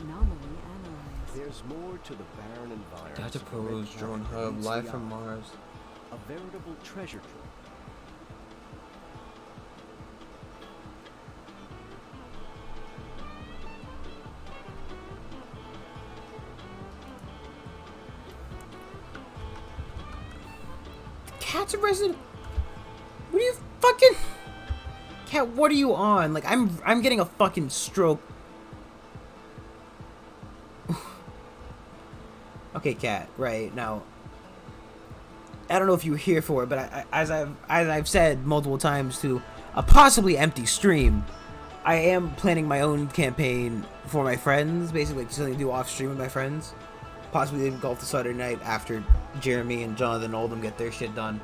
Anomaly analyzed. There's more to the barren environment. Data pose, drone hub, live from Mars. A veritable treasure trove. Cat's a resident. What are you fucking? Cat, what are you on? I'm getting a fucking stroke. Okay, Cat. Right now, I don't know if you were here for it, but as I've said multiple times to a possibly empty stream, I am planning my own campaign for my friends. Basically, something to do off stream with my friends. Possibly even golf the Saturday night after Jeremy and Jonathan Oldham get their shit done.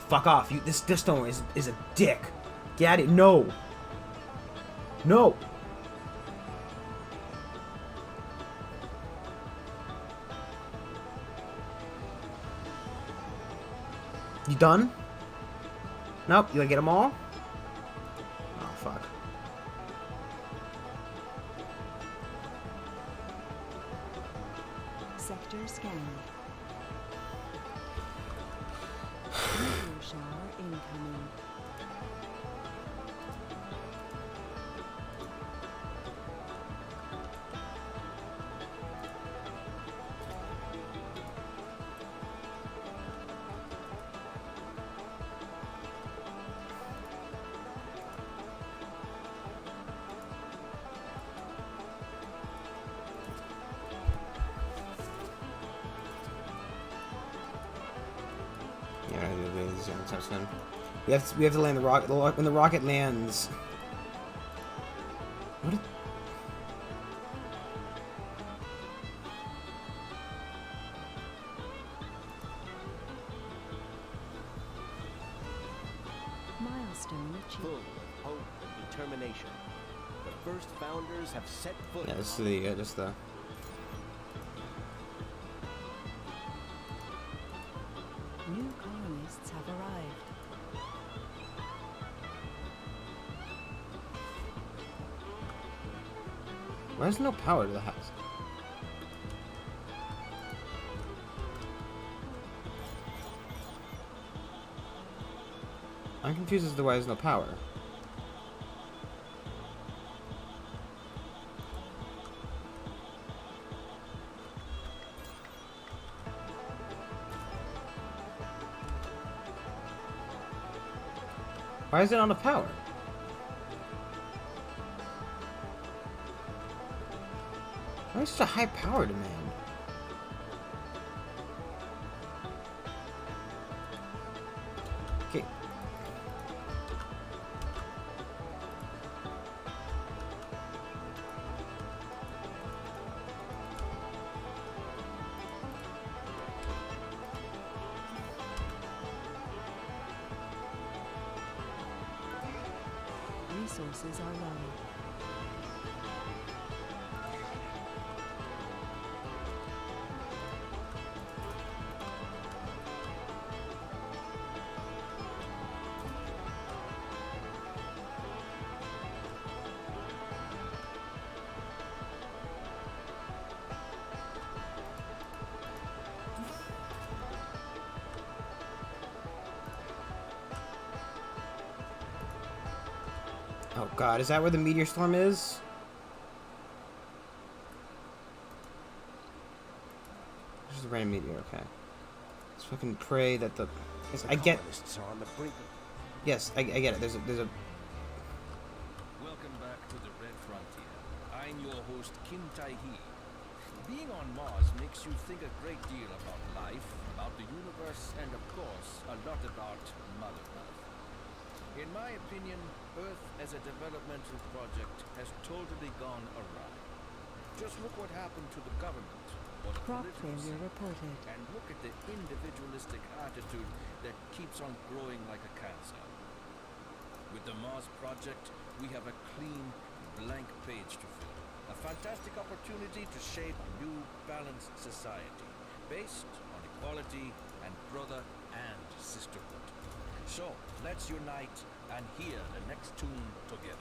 Fuck off! This stone is a dick. Get out of here! No. No! You done? Nope, you gotta get them all? Oh, fuck. Sector scanned. Meteor shower incoming. Yeah, we have to land the rocket. When the rocket lands. What? Milestone achieved. Full of hope and determination, the first founders have set foot. Yeah, this is the just the. New colonists have arrived. Why there's no power to the house? I'm confused as to why there's no power. Why is it on the power? Why is such a high power demand? Okay. Resources are low. Oh god, is that where the meteor storm is? There's a random meteor, okay. Let's fucking pray that the... Yes, I get... Colonists are on the brink of Yes, I get it. There's a... Welcome back to the Red Frontier. I'm your host, Kim Tai-hee. Being on Mars makes you think a great deal about life, about the universe, and of course, a lot about Mother Earth. In my opinion, Earth as a developmental project has totally gone awry. Just look what happened to the government, or the Crop political failure scene, reported. and look at the individualistic attitude that keeps on growing like a cancer. With the Mars project, we have a clean, blank page to fill. A fantastic opportunity to shape a new, balanced society, based on equality and brother and sisterhood. So, let's unite and hear the next tune together.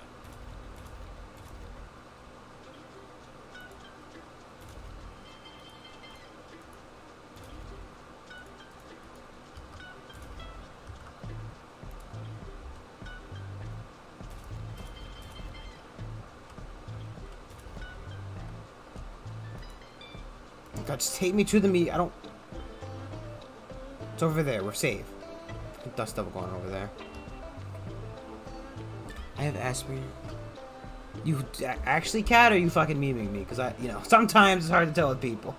God, just take me to the meet. I don't... It's over there. We're safe. Dust devil going over there. I have Asperger. You actually, cat, or are you fucking memeing me? Because you know, sometimes it's hard to tell with people.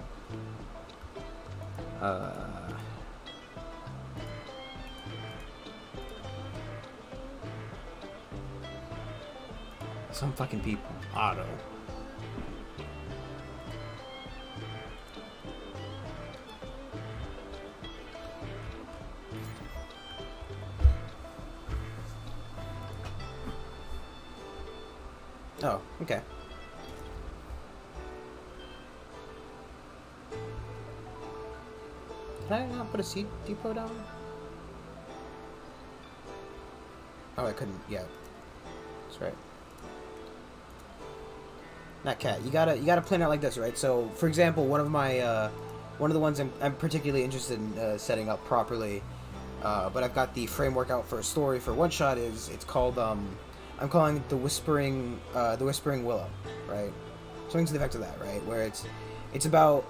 Some fucking people. Otto. Oh, okay. Can I not put a seed depot down? Oh, I couldn't. Yeah, that's right. Not cat. You gotta plan it like this, right? So, for example, one of the ones I'm particularly interested in setting up properly, but I've got the framework out for a story for one shot. It's called I'm calling it the Whispering Willow, right? Something to the effect of that, right? Where it's about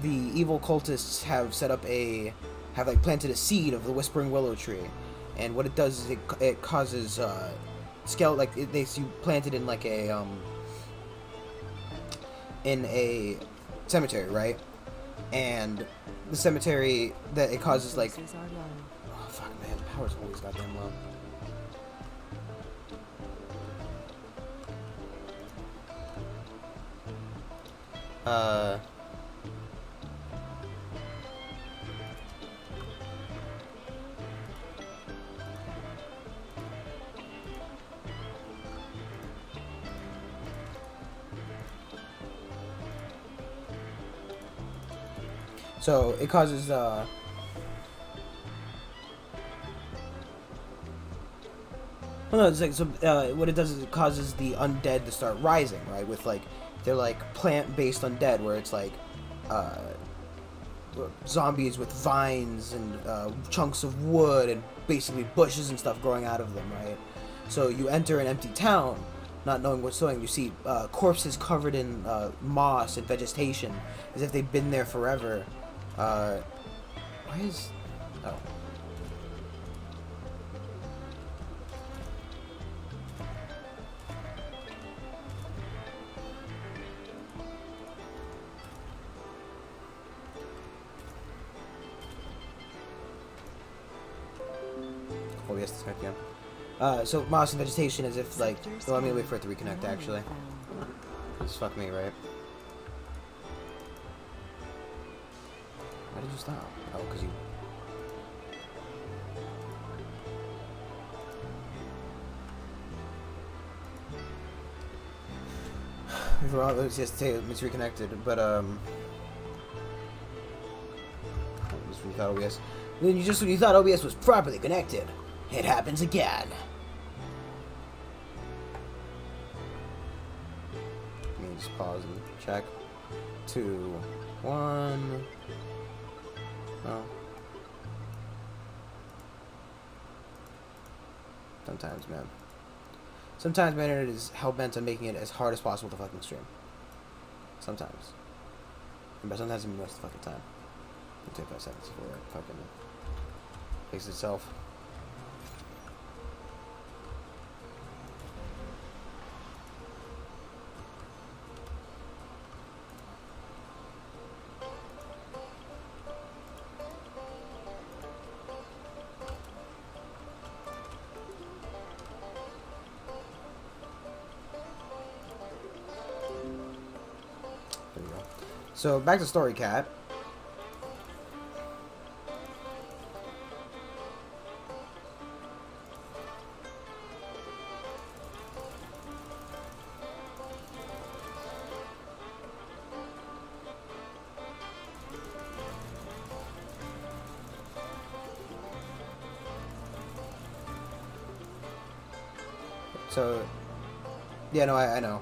the evil cultists have planted a seed of the Whispering Willow tree, and what it does is it causes you plant it in like in a cemetery, right? And the cemetery that it causes like Defenses are low. oh fuck man, the power's always goddamn low. So it causes well, no, it's like what it does is it causes the undead to start rising, right? With like they're like plant-based undead, where it's like zombies with vines and chunks of wood and basically bushes and stuff growing out of them, right? So you enter an empty town, not knowing what's going. You see corpses covered in moss and vegetation, as if they've been there forever. Why is... Oh. Oh, yes, disconnect again. So moss and vegetation as if like... Oh, let me wait for it to reconnect, actually. Just fuck me, right? Why did you stop? Oh, because you... It's just it's reconnected, but just when you thought OBS. Then when you thought OBS was properly connected, it happens again. Let me just pause and check. 2, 1. Oh. Sometimes my internet is hell-bent on making it as hard as possible to fucking stream. Sometimes. But sometimes I mean most of the fucking time. It'll take 5 seconds before it fucking fixes itself. So back to Story Cat. So, yeah, no, I know.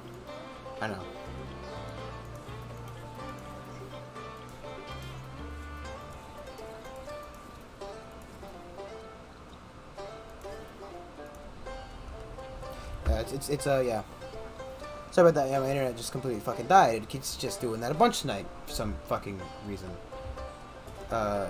Yeah. Sorry about that. Yeah, my internet just completely fucking died. It keeps just doing that a bunch tonight for some fucking reason. Anomaly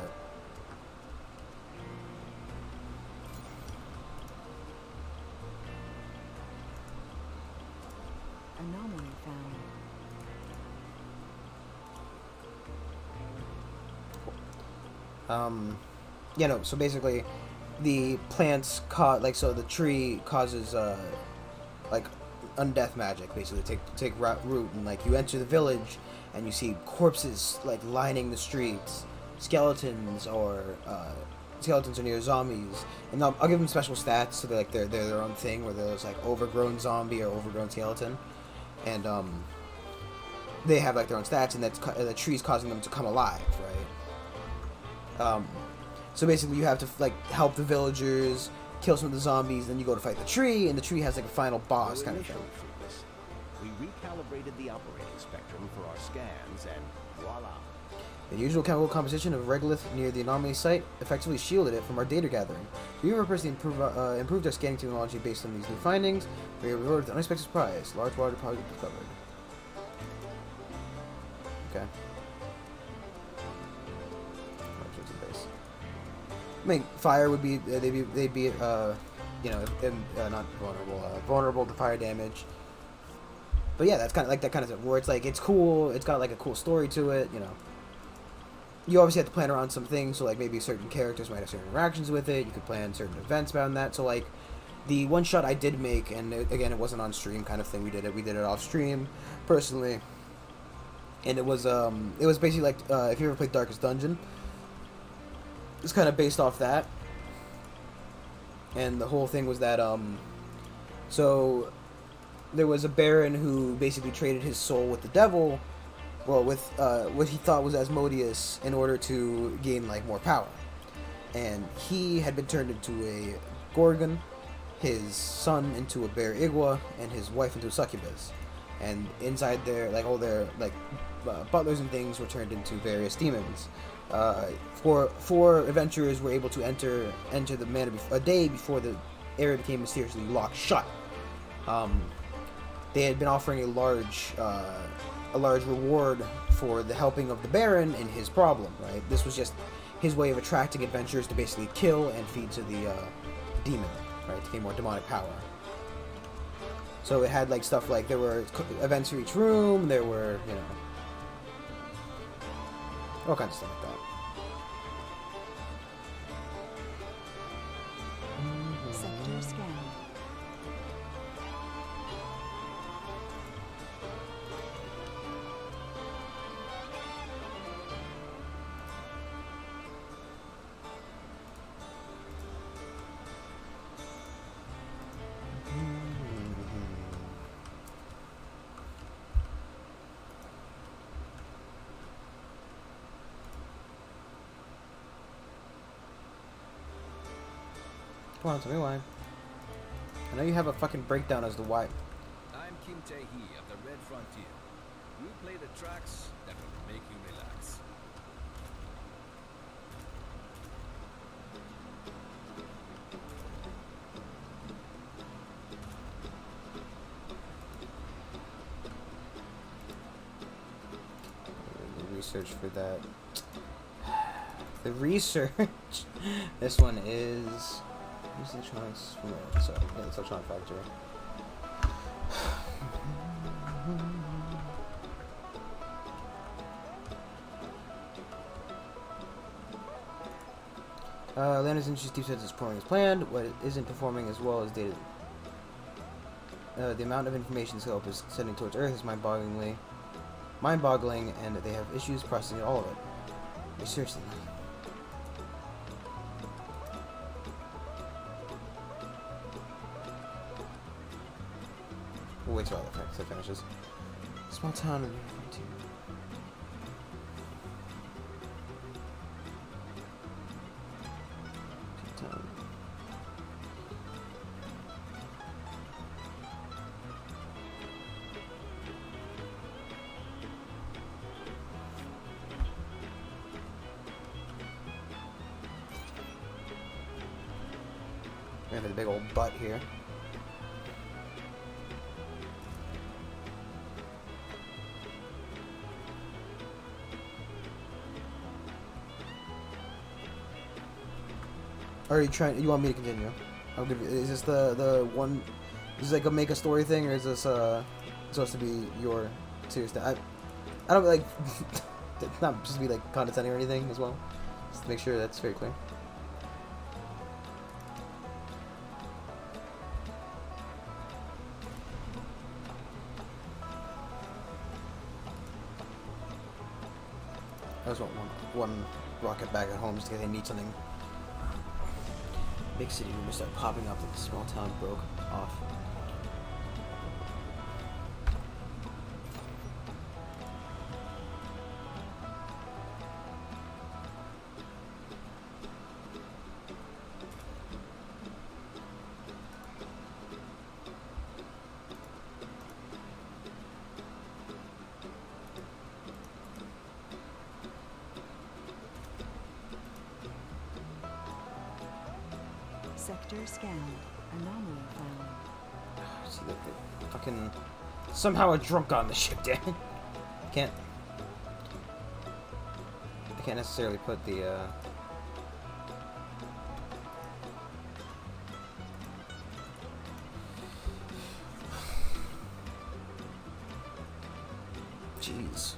found. Yeah, no. So basically, the plants so the tree causes like undeath magic, basically take root, and like you enter the village and you see corpses like lining the streets, skeletons or skeletons are near zombies, and I'll give them special stats, so they're their own thing, where there's like overgrown zombie or overgrown skeleton, and they have like their own stats, and the tree's causing them to come alive, right? So basically, you have to like help the villagers kill some of the zombies, then you go to fight the tree, and the tree has like a final boss kind of thing. We recalibrated the operating spectrum for our scans, and voila. The usual chemical composition of regolith near the anomaly site effectively shielded it from our data gathering. We purposely improved our scanning technology based on these new findings. We were rewarded with an unexpected surprise. Large water deposit discovered. Okay. I mean, fire would be they'd be you know, not vulnerable to fire damage. But yeah, that's kind of like that kind of stuff where it's like it's cool. It's got like a cool story to it. You know, you obviously have to plan around some things. So like maybe certain characters might have certain interactions with it. You could plan certain events around that. So like the one shot I did make, and again, it wasn't on stream kind of thing. We did it off stream personally, and it was basically like if you ever played Darkest Dungeon. It's kind of based off that, and the whole thing was that so there was a baron who basically traded his soul with the devil, well, with what he thought was Asmodeus, in order to gain like more power, and he had been turned into a gorgon, his son into a bear igua, and his wife into a succubus, and inside there, like all their like butlers and things were turned into various demons. Four adventurers were able to enter the manor a day before the area became mysteriously locked shut. They had been offering a large reward for the helping of the Baron in his problem. Right, this was just his way of attracting adventurers to basically kill and feed to the demon, right, to gain more demonic power. So it had like stuff like there were events for each room. There were, you know, all kinds of stuff like that. Sector scan. Come on, tell me why. I know you have a fucking breakdown as to why. I'm Kim Tae-hee of the Red Frontier. We play the tracks that will make you relax. The research for that. The research. This one is. Use electronics. So yeah, it's electronic factory. Landers Industries Deep Sets is performing as planned. What it isn't performing as well as data. The amount of information Scope is sending towards Earth is mind-boggling, and they have issues processing all of it. Like, seriously. We'll wait till all the finishes. Small town of we have a big old butt here. Are you trying? You want me to continue? I'll give you. Is this the one? Is this like a make a story thing, or is this supposed to be your serious thing? I don't like. It's not supposed to be like condescending or anything as well. Just to make sure that's very clear. I just want one rocket back at home just in case they need something Big city rumors start popping up that the small town broke off. Sector scanned. Anomaly found. See, look, they fucking somehow a drunk on the ship, damn it. Can't. I can't necessarily put the. Jeez.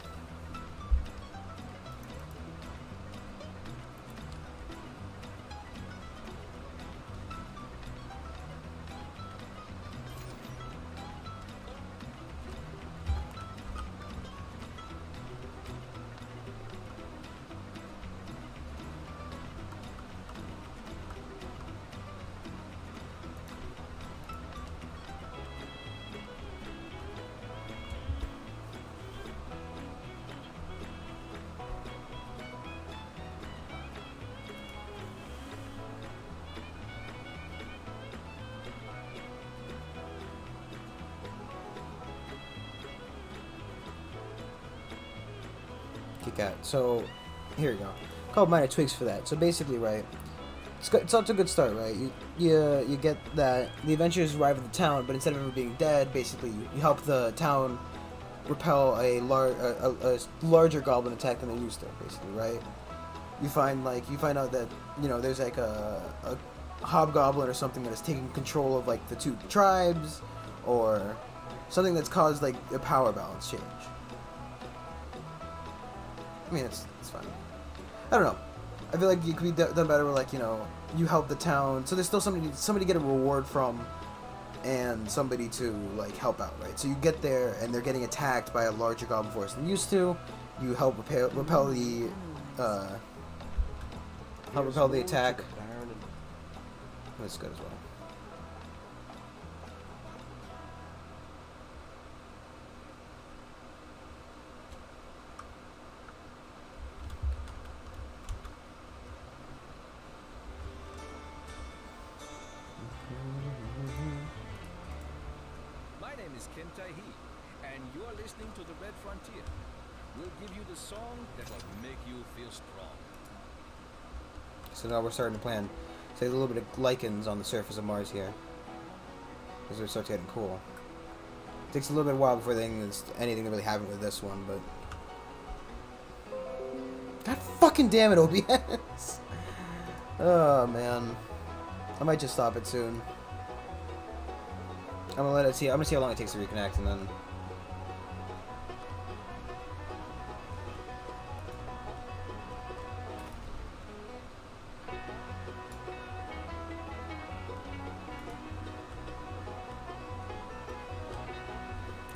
Kick out. So, here we go. A couple minor tweaks for that. So basically, right, it's off to a good start, right? You get that the adventurers arrive at the town, but instead of everyone being dead, basically you help the town repel a larger goblin attack than they used to, basically, right? You find out that there's like a hobgoblin or something that is taking control of like the two tribes, or something that's caused like a power balance change. I mean, it's fine. I don't know. I feel like you could be done better with, like, you help the town. So there's still somebody to get a reward from, and somebody to, like, help out, right? So you get there, and they're getting attacked by a larger goblin force than used to. You help repel the attack. That's good as well. My name is Ken Taihi, and you are listening to The Red Frontier. We'll give you the song that will make you feel strong. So now we're starting to plan. Say a little bit of lichens on the surface of Mars here, because it starts getting cool. It takes a little bit of a while before anything to really happen with this one, but God fucking damn it, OBS! Oh man, I might just stop it soon. I'm gonna see how long it takes to reconnect, and then.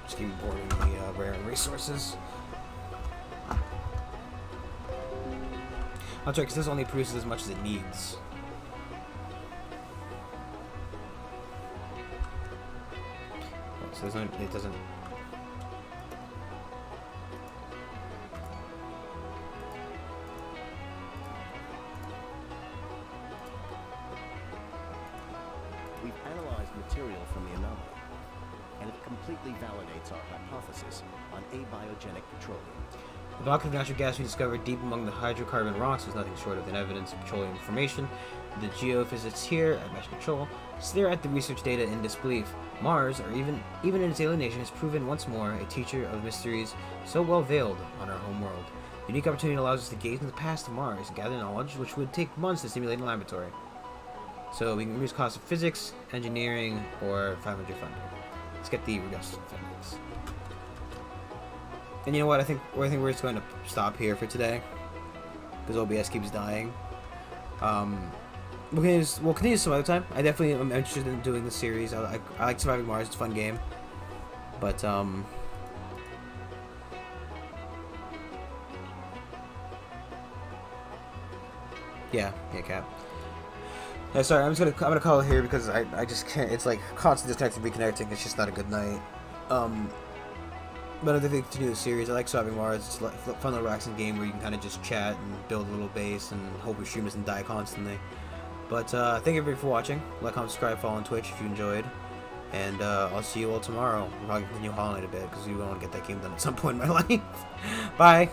Just keep importing the rare resources. I'll check, because this only produces as much as it needs. So it doesn't. We've analyzed material from the anomaly, and it completely validates our hypothesis on abiogenic petroleum. The block of natural gas we discovered deep among the hydrocarbon rocks was nothing short of an evidence of petroleum formation. The geophysicists here at Mesh Control stare at the research data in disbelief. Mars, or even in its alienation, has proven once more a teacher of mysteries so well veiled on our home world. The unique opportunity allows us to gaze into the past of Mars and gather knowledge which would take months to simulate in a laboratory. So we can reduce costs of physics, engineering, or 500 funding. Let's get the reduced fundings. And you know what? I think we're just going to stop here for today, because OBS keeps dying. We'll continue some other time. I definitely am interested in doing this series. I like Surviving Mars. It's a fun game. But yeah, Cap. Yeah, sorry, I'm gonna call it here because I just can't. It's like constant disconnecting, reconnecting. It's just not a good night. But I think to do the series, I like swapping Mars. It's a fun little relaxing game where you can kind of just chat and build a little base and hope your stream doesn't die constantly. But thank everybody for watching. Like, comment, subscribe, follow on Twitch if you enjoyed. And I'll see you all tomorrow. We'll probably continue Hollow Knight a bit because we want to get that game done at some point in my life. Bye.